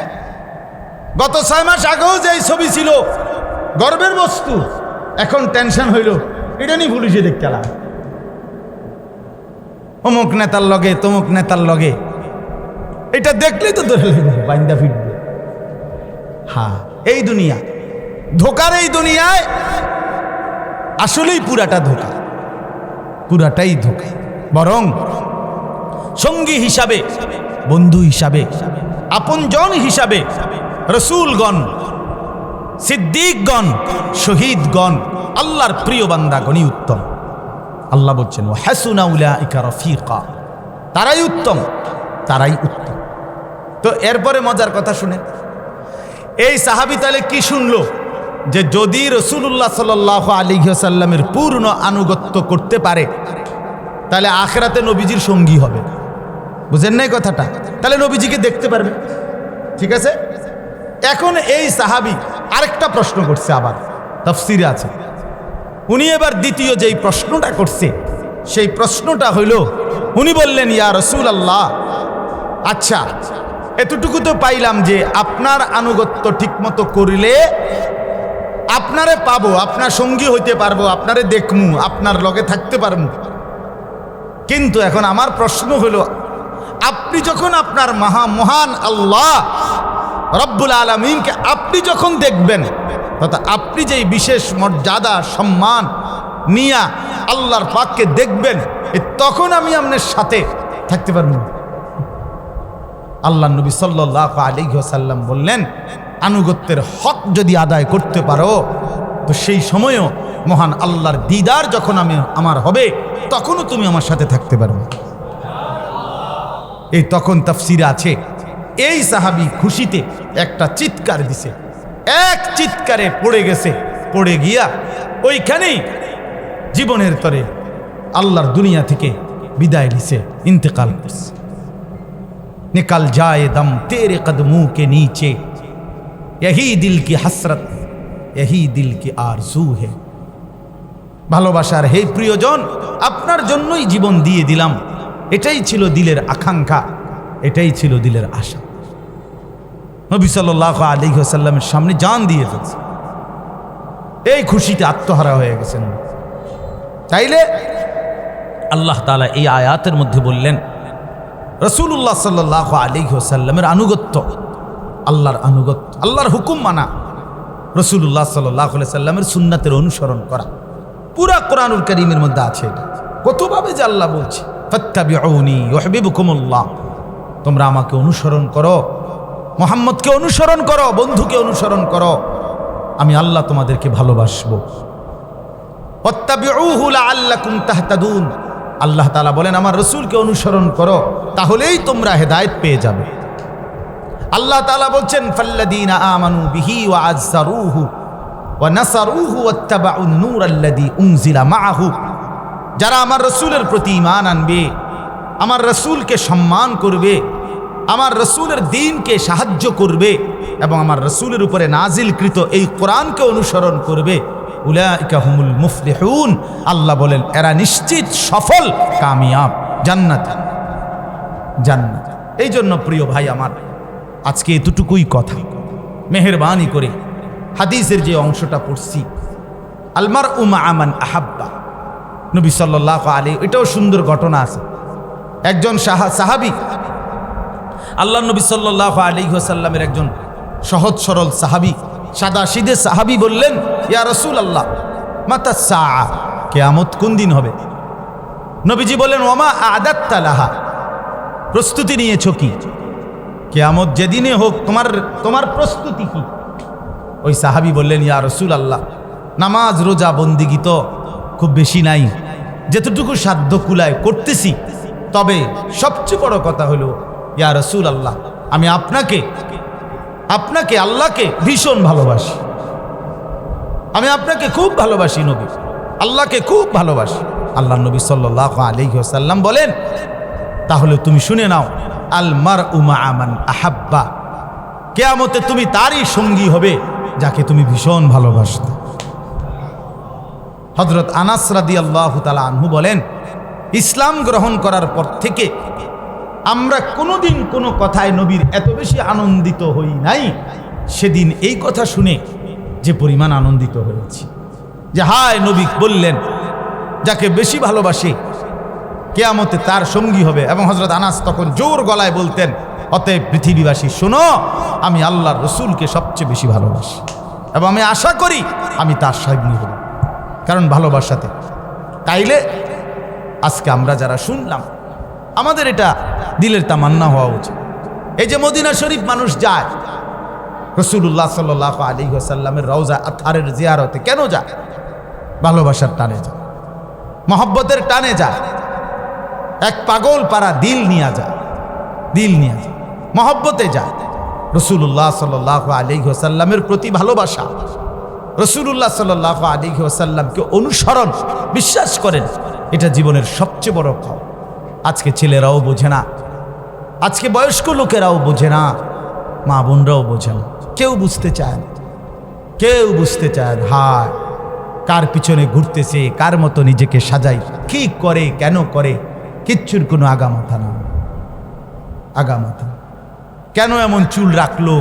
গত 6 মাস আগেও যে ছবি ছিল গর্বের বস্তু, এখন টেনশন হইল এটা নিয়ে পুলিশে দেখতে লাগে, অমুক নেতার লগে তমুক নেতার লগে, এটা দেখলেই তো ধরে লাগবে বাইন্দা ফিরবে। হ্যাঁ, এই দুনিয়া ধোকার, এই দুনিয়ায় আসলেই পুরাটা ধোকা, পুরাটাই ধোকা। বরং সঙ্গী হিসাবে, বন্ধু হিসাবে, আপনজন হিসাবে রসুলগণ, সিদ্দিকগণ, শহীদগণ, আল্লাহর প্রিয় বান্দাগণই উত্তম। আল্লাহ বলছেন ওয়া হাসুনা উলাইকা রাফিকা, তারাই উত্তম, তারাই উত্তম। তো এরপরে মজার কথা শুনে এই সাহাবী তাহলে কি শুনলো, যে যদি রাসূলুল্লাহ সাল্লাল্লাহু আলাইহি ওয়াসাল্লামের পূর্ণ আনুগত্য করতে পারে তাহলে আখিরাতে নবীজির সঙ্গী হবে। বুঝেন নাই কথাটা? তাহলে নবীজিকে দেখতে পারবে। ঠিক আছে, এখন এই সাহাবী আরেকটা প্রশ্ন করছে, আবার তাফসীরে আছে। উনি এবার দ্বিতীয় যেই প্রশ্নটা করছে সেই প্রশ্নটা হইল, উনি বললেন ইয়া রাসূলুল্লাহ, আচ্ছা এতটুকু তো পাইলাম যে আপনার আনুগত্য ঠিকমতো করলে আপনারে পাবো, আপনার সঙ্গী হইতে পারবো, আপনারে দেখমু, আপনার লগে থাকতে পারবো, কিন্তু এখন আমার প্রশ্ন হলো, আপনি যখন আপনার মহান আল্লাহ রব্বুল আলামিনকে আপনি যখন দেখবেন, তথা আপনি যেই বিশেষ মর্যাদা সম্মান নিয়া আল্লাহর পাককে দেখবেন, তখন আমি আপনার সাথে থাকতে পারবো। আল্লাহ নবী সাল্লাল্লাহু আলাইহি ওয়াসাল্লাম বললেন, আনুগত্যের হক যদি আদায় করতে পারো তো সেই সময়ও মহান আল্লাহর দিদার যখন আমার হবে তখনও তুমি আমার সাথে থাকতে পারবে। এই তখন তাফসীরে আছে, এই সাহাবী খুশিতে একটা চিৎকার দিছে, এক চিৎকারে পড়ে গেছে, পড়ে গিয়া ওইখানেই জীবনের তরে আল্লাহর দুনিয়া থেকে বিদায় নিছে, ইন্তেকাল করছে। निकल जाए दम तेरे कदमों के नीचे, यही दिल की हसरत, यही दिल की आरज़ू है। ভালোবাসার হে প্রিয়জন, আপনার জন্যই জীবন দিয়ে দিলাম, এটাই ছিল দিলের আকাঙ্ক্ষা, এটাই ছিল দিলের আশা। নবী সাল্লাল্লাহু আলাইহি ওয়াসাল্লামের সামনে জান দিয়ে ফেলছে, এই খুশিতে আত্মহারা হয়ে গেছেন। তাইলে আল্লাহ তাআলা এই আয়াতের মধ্যে বললেন, রাসূলুল্লাহ সাল্লাল্লাহু আলাইহি ওয়াসাল্লামের আনুগত্য, আল্লাহর আনুগত্য, আল্লাহর হুকুম মানা, রাসূলুল্লাহ সাল্লাল্লাহু আলাইহি ওয়াসাল্লামের সুন্নাতের অনুসরণ করা, পুরা কোরআনুল কারীমের মধ্যে আছে। এটা কতভাবে যে আল্লাহ বলছে, ফাত্তাবিউনি ইউহিব্বুকুমুল্লাহ, তোমরা আমাকে অনুসরণ করো, মুহাম্মদকে অনুসরণ করো, বন্ধুকে অনুসরণ করো, আমি আল্লাহ তোমাদেরকে ভালোবাসবো। ওয়াত্তাবিউহু লাআল্লাকুম তাহতাদুন, আল্লাহ তাআলা বলেন আমার রাসূলকে অনুসরণ করো, তাহলেই তোমরা হেদায়েত পেয়ে যাবে। আল্লাহ তাআলা বলছেন, ফাল্লাযীনা আমানু বিহি ওয়া আযযারুহু ওয়া নাসারুহু ওয়াত্তাবাউন নূরাল্লাযী উনজিলা মাআহু, যারা আমার রাসূলের প্রতি ঈমান আনবে, আমার রাসূলকে সম্মান করবে, আমার রাসূলের দ্বীনকে সাহায্য করবে এবং আমার রাসূলের উপরে নাজিলকৃত এই কোরআনকে অনুসরণ করবে, উলাইকা হুমুল মুফলিহুন, আল্লাহ বলেন এরা নিশ্চিত সফল, কামিয়াব, জান্নাত, জান্নাত। এই জন্য প্রিয় ভাই আমার, আজকে এতটুকুই কথা, মেহেরবানি করে হাদিসের যে অংশটা পড়ছি, আলমারউ মা'a মান আহাব্বা, নবী সাল্লাল্লাহু আলাইহি, এটাও সুন্দর ঘটনা আছে। একজন সাহাবী, আল্লাহ নবী সাল্লাল্লাহু আলাইহি ওয়াসাল্লামের একজন সহজ সরল সাহাবী, সাদাসিধে সাহাবী বললেন, ইয়া রাসূলুল্লাহ মাতা সাআ, কিয়ামত কোন দিন হবে? নবীজি বলেন, ওমা আ'দাত্তা লাহা, প্রস্তুতি নিয়েছো কি? কিয়ামত যেদিনে হোক তোমার প্রস্তুতি কি? ওই সাহাবী বললেন, ইয়া রাসূলুল্লাহ, নামাজ রোজা বন্দিগি তো খুব বেশি নাই, যেতটুকু সাধ্য কুলায় করতেছি, তবে সবচেয়ে বড় কথা হলো ইয়া রাসূলুল্লাহ, আমি আপনাকে আল্লাহকে ভীষণ ভালোবাসি, আমি আপনাকে খুব ভালোবাসি নবী, আল্লাহকে খুব ভালোবাসি। আল্লাহ নবী সাল্লাল্লাহু আলাইহি ওয়াসাল্লাম বলেন, তাহলে তুমি শুনে নাও, আল মারউ মা'a মান আহাব্বা, কিয়ামতে তুমি তারই সঙ্গী হবে যাকে তুমি ভীষণ ভালোবাসতে। হযরত আনাস রাদিয়াল্লাহু তাআলা আনহু বলেন, ইসলাম গ্রহণ করার পর থেকে আমরা কোনোদিন কোনো কথায় নবীর এত বেশি আনন্দিত হই নাই সেদিন এই কথা শুনে যে পরিমাণ আনন্দিত হয়েছি, যে হায় নবী বললেন যাকে বেশি ভালোবাসে কিয়ামতে তার সঙ্গী হবে। এবং হযরত আনাস তখন জোর গলায় বলতেন, অতএব পৃথিবীবাসী শোনো, আমি আল্লাহর রসুলকে সবচেয়ে বেশি ভালোবাসি এবং আমি আশা করি আমি তার সঙ্গী হব, কারণ ভালোবাসাতে। তাইলে আজকে আমরা যারা শুনলাম, আমাদের এটা দিলের তামান্না হওয়া উচিত। এই যে মদিনা শরীফ মানুষ যায়, রাসূলুল্লাহ সাল্লাল্লাহু আলাইহি ওয়াসাল্লামের রওজা আতহারের জিয়ারতে কেন যায়? ভালোবাসার টানে যায়, মহব্বতের টানে যায়, এক পাগল পারা দিল নিয়ে যায়, মহব্বতে যায়। রাসূলুল্লাহ সাল্লাল্লাহু আলাইহি ওয়াসাল্লামের প্রতি ভালোবাসা, রাসূলুল্লাহ সাল্লাল্লাহু আলাইহি ওয়াসাল্লামকে অনুসরণ, বিশ্বাস করেন, এটা জীবনের সবচেয়ে বড় ফল। আজকে ছেলেরাও বোঝে না, আজকে বয়স্ক লোকেরাও বোঝে না, মা বোনরাও বোঝে না, কেউ বুঝতে চায় না, হায় কার পিছনে ঘুরতেছে, কার মতো নিজেকে সাজাই, কি করে, কেন করে, কিচ্ছুর কোনো আগামাথা না। কেন এমন চুল রাখলো,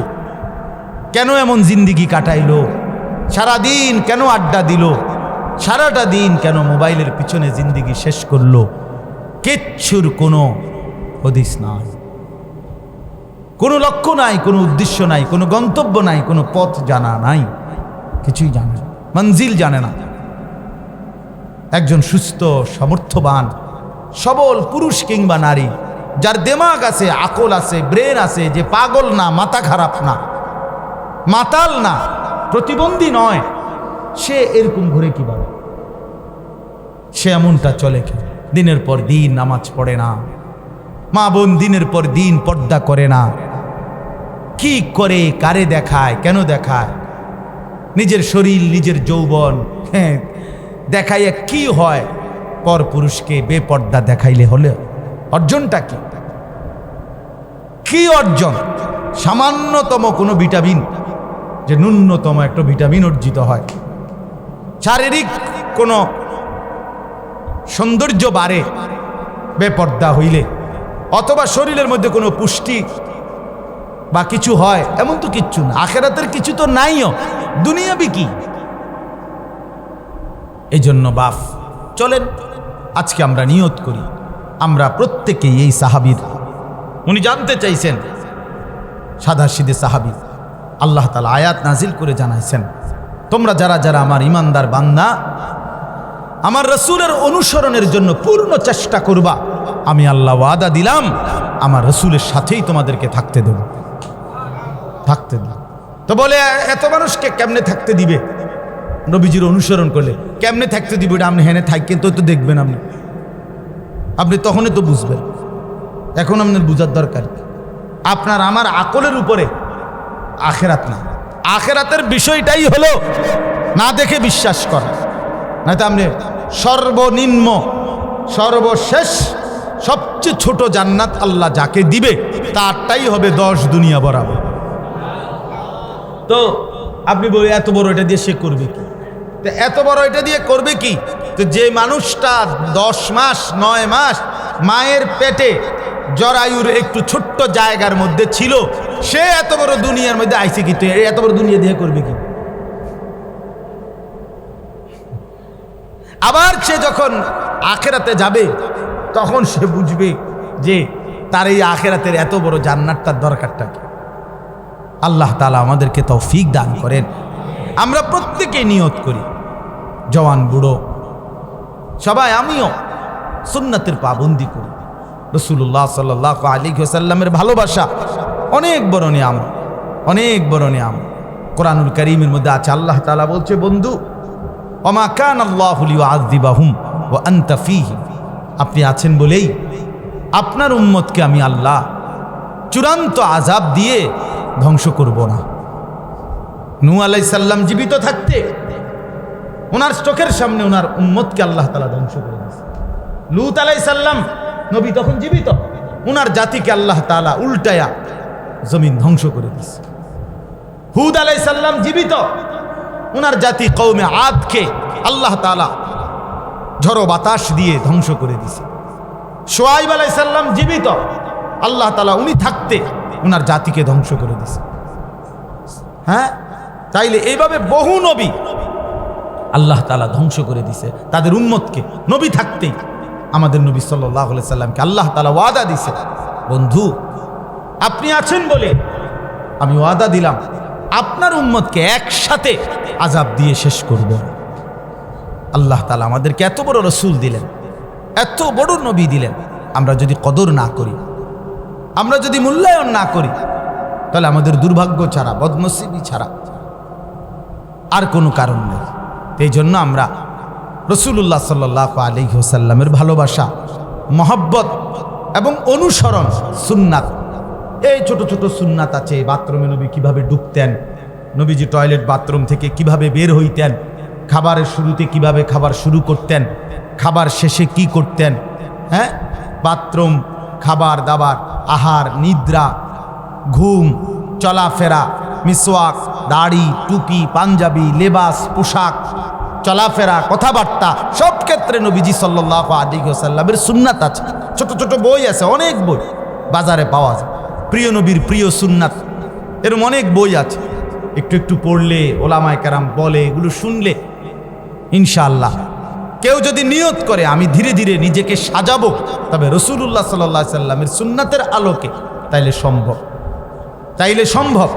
কেন এমন জিন্দিগি কাটাইলো, সারাদিন কেন আড্ডা দিল, সারাটা দিন কেন মোবাইলের পিছনে জিন্দিগি শেষ করলো, কিচ্ছুর কোনো হদিস নাই, কোনো লক্ষ্য নাই, কোনো উদ্দেশ্য নাই, কোনো গন্তব্য নাই, কোনো পথ জানা নাই, কিছুই জানে না, মঞ্জিল জানে না। একজন সুস্থ সামর্থ্যবান সবল পুরুষ কিংবা নারী, যার দিমাগ আছে, আকল আছে, ব্রেন আছে, যে পাগল না, মাথা খারাপ না, মাতাল না, প্রতিবন্ধী নয়, সে এরকম ঘুরে কিভাবে? সে এমনটা চলে কি? দিনের পর দিন নামাজ পড়ে না, মা বোন দিনের পর দিন পর্দা করে না, কি করে, কারে দেখায়, কেন দেখায়, নিজের শরীর, নিজের যৌবন দেখাইয়া কি হয়? পর পুরুষকে বেপর্দা দেখাইলে হলে অর্জনটা কি? কি অর্জন? সামান্যতম কোনো ভিটামিন, যে ন্যূনতম একটা ভিটামিন অর্জিত হয়, শারীরিক কোনো সৌন্দর্য বাড়ে বেপর্দা হইলে, অথবা শরীরের মধ্যে কোনো পুষ্টি বা কিছু হয়, এমন তো কিচ্ছু না। আখেরাতের কিছু তো নাইও, দুনিয়াবি কি? এই জন্য বাপ চলেন আজকে আমরা নিয়ত করি, আমরা প্রত্যেকেই এই সাহাবীর, উনি জানতে চাইছেন, সাদাসিধে সাহাবী, আল্লাহ তাআলা আয়াত নাজিল করে জানাইছেন, তোমরা যারা যারা আমার ইমানদার বান্দা, আমার রাসূলের অনুসরণের জন্য পূর্ণ চেষ্টা করবা, আমি আল্লাহ ওয়াদা দিলাম আমার রাসূলের সাথেই তোমাদেরকে থাকতে দেব। তো বলে এত মানুষকে কেমনে থাকতে দিবে? নবীজির অনুসরণ করলে কেমনে থাকতে দিবে? আপনি হেনে থাকেন তো দেখবেন, আপনি তখনই তো বুঝবেন। এখন আপনার বুঝার দরকার, আপনার আমার আকলের উপরে আখেরাত না, আখেরাতের বিষয়টাই হলো না দেখে বিশ্বাস করা। নয়তো আপনি সর্বনিম্ন, সর্বশেষ, সবচেয়ে ছোট জান্নাত আল্লাহ যাকে দিবে তারটাই হবে 10 দুনিয়া বরাবর। তো আপনি বলে এত বড় এটা দিয়ে সে করবে কি? তো এত বড় এটা দিয়ে করবে কি? তো যে মানুষটা 10 মাস 9 মাস মায়ের পেটে জরায়ুর একটু ছোট্ট জায়গার মধ্যে ছিল, সে এত বড় দুনিয়ার মধ্যে আইছে কি? তো এত বড় দুনিয়া দিয়ে করবে কি? আবার সে যখন আখেরাতে যাবে তখন সে বুঝবে যে তার এই আখেরাতের এত বড় জান্নাতটার দরকারটা কি। আল্লাহ তাআলা আমাদেরকে তৌফিক দান করেন। আমরা প্রত্যেকে নিয়ত করি, জওয়ান বুড়ো সবাই, আমিও সুন্নাতের পাবন্দি করি। রাসূলুল্লাহ সাল্লাল্লাহু আলাইহি ওয়াসাল্লামের ভালোবাসা অনেক বড় নিয়ামত, অনেক বড় নিয়ামত। কোরআনুল কারীমের মধ্যে আছে, আল্লাহ তাআলা বলছে, বন্ধু ওমা কান আল্লাহু লিউআযিবাহুম ওয়া আনতা ফীহিম, আপনি আছেন বলেই আপনার উম্মতকে আমি আল্লাহ চূড়ান্ত আযাব দিয়ে ধ্বংস করব না। নূহ আলাইহিস সালাম জীবিত থাকতে ওনার চোখের সামনে ওনার উম্মতকে আল্লাহ তাআলা ধ্বংস করে দিয়েছে। লূত আলাইহিস সালাম নবী তখন জীবিত, ওনার জাতিকে আল্লাহ তাআলা উল্টায়া জমিন ধ্বংস করে দিয়েছে। হুদ আলাইহিস সালাম জীবিত, ওনার জাতি কওমে আদকে আল্লাহ তাআলা ঝড়ো বাতাস দিয়ে ধ্বংস করে দিয়েছে। শুআয়ব আলাইহিস সালাম জীবিত, আল্লাহ তাআলা উনি থাকতে ওনার জাতিকে ধ্বংস করে দিয়েছে। হ্যাঁ, তাইলে এইভাবে বহু নবী আল্লাহ তাআলা ধ্বংস করে দিয়েছে তাদের উম্মতকে। নবী থাকতেই আমাদের নবী সাল্লাল্লাহু আলাইহি সাল্লামকে আল্লাহ তাআলা ওয়াদা দিয়েছে, বন্ধু আপনি আছেন বলে আমি ওয়াদা দিলাম আপনার উম্মতকে একসাথে আযাব দিয়ে শেষ করব। আল্লাহ তাআলা আমাদেরকে এত বড় রসুল দিলেন, এত বড় নবী দিলেন, আমরা যদি কদর না করি, আমরা যদি মূল্যায়ন না করি, তাহলে আমাদের দুর্ভাগ্য ছাড়া, বদনসিবি ছাড়া আর কোনো কারণ নেই। এই জন্য আমরা রাসূলুল্লাহ সাল্লাল্লাহু আলাইহি ওয়াসাল্লামের ভালোবাসা, মহব্বত এবং অনুসরণ, সুন্নাত, এই ছোট ছোট সুন্নাত আছে। বাথরুমে নবী কিভাবে ঢুকতেন, নবীজি টয়লেট বাথরুম থেকে কিভাবে বের হইতেন, খাবারের শুরুতে কিভাবে খাবার শুরু করতেন, খাবার শেষে কি করতেন, হ্যাঁ, বাথরুম, খাবার দাবার, আহার, নিদ্রা, ঘুম, চলাফেরা, মিসওয়াক, দাড়ি, টুপি, পাঞ্জাবি, লেবাস, পোশাক, চলাফেরা, কথাবার্তা, সব ক্ষেত্রে নবীজি সাল্লাল্লাহু আলাইহি ওয়াসাল্লামের সুন্নাত আছে। ছোট ছোট বই আছে, অনেক বই বাজারে পাওয়া যায়, প্রিয় নবীর প্রিয় সুন্নাত, এরকম অনেক বই আছে। একটু একটু পড়লে, ওলামায়ে কেরাম বলে, এগুলো শুনলে ইনশাআল্লাহ কেউ যদি নিয়ত করে আমি ধীরে ধীরে নিজেকে সাজাবো তবে রাসূলুল্লাহ সাল্লাল্লাহু আলাইহি ওয়াসাল্লামের সুন্নাতের আলোকে, তাইলে সম্ভব, তাইলে সম্ভব।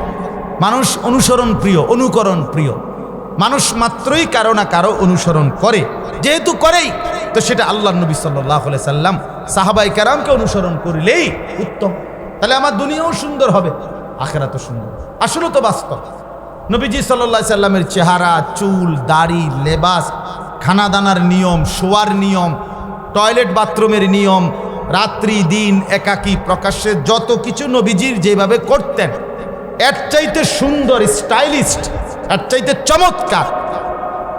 মানুষ অনুসরণ প্রিয়, অনুকরণ প্রিয়, মানুষ মাত্রই কারো না কারো অনুসরণ করে, যেহেতু করেই তো সেটা আল্লাহর নবী সাল্লাল্লাহু আলাইহি ওয়াসাল্লাম, সাহাবায়ে কেরামকে অনুসরণ করলেই উত্তম। তাহলে আমার দুনিয়াও সুন্দর হবে, আখিরাতও সুন্দর। আসলে তো বাস্তব নবীজি সাল্লাল্লাহু আলাইহি ওয়াসাল্লামের চেহারা, চুল, দাড়ি, লেবাস, খানা দানার নিয়ম, শোয়ার নিয়ম, টয়লেট বাথরুমের নিয়ম, রাত্রি দিন একাকী প্রকাশ্যে যত কিছু নবীজির যেভাবে করতেন, এর চাইতে সুন্দর, স্টাইলিস্ট, এর চাইতে চমৎকার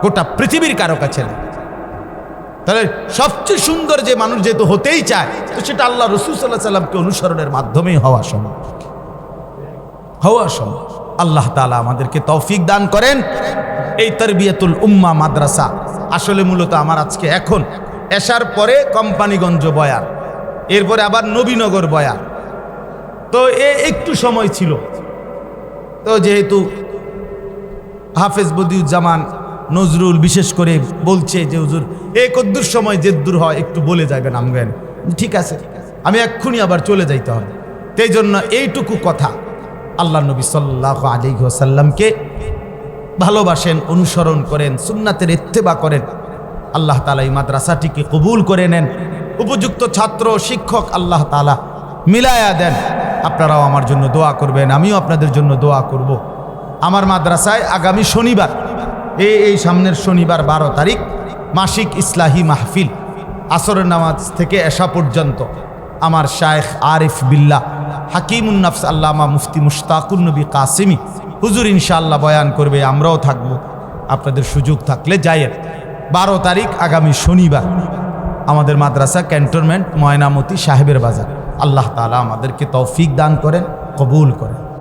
গোটা পৃথিবীর কারো কাছে নেই। তাহলে সবচেয়ে সুন্দর যে মানুষ যেহেতু হতেই চায়, তো সেটা আল্লাহ রাসূল সাল্লাল্লাহু আলাইহি ওয়াসাল্লামকে অনুসরণের মাধ্যমেই হওয়া সম্ভব, হওয়া সম্ভব। আল্লাহ তাআলা আমাদেরকে তৌফিক দান করেন। এই তারবিয়াতুল উম্মাহ মাদ্রাসা আসলে মূলত আমার আজকে এখন এশার পরে কোম্পানিগঞ্জ বয়ান, এরপরে আবার নবীনগর বয়ান, তো একটু সময় ছিল, তো যেহেতু হাফেজ বদিউজ্জামান নজরুল বিশেষ করে বলছে যে হুজুর এই কদ্দুর সময় যে দূর হয় একটু বলে যাবেন আমগেন, ঠিক আছে, আমি এক্ষুনি আবার চলে যাইতে হবে। সেই জন্য এইটুকু কথা, আল্লাহ নবী সাল্লাল্লাহু আলাইহি ওয়াসাল্লামকে ভালোবাসেন, অনুসরণ করেন, সুন্নাতের ইত্তেবা করেন। আল্লাহ তাআলা এই মাদ্রাসাটিকে কবুল করে নেন, উপযুক্ত ছাত্র শিক্ষক আল্লাহ তাআলা মিলায়া দেন। আপনারাও আমার জন্য দোয়া করবেন, আমিও আপনাদের জন্য দোয়া করব। আমার মাদ্রাসায় আগামী শনিবার, এই সামনের শনিবার 12 তারিখ মাসিক ইসলাহি মাহফিল, আসরের নামাজ থেকে এশা পর্যন্ত আমার শায়েখ আরিফ বিল্লাহ হাকিমুন নফস আল্লামা মুফতি মুশতাকুন নবী কাসিমি হুজুর ইনশাআল্লাহ বয়ান করবে, আমরাও থাকবো। আপনাদের সুযোগ থাকলে যায়েন। 12 তারিখ আগামী শনিবার আমাদের মাদ্রাসা ক্যান্টনমেন্ট ময়নামতি সাহেবের বাজার। আল্লাহ তাআলা আমাদেরকে তৌফিক দান করেন, কবুল করেন।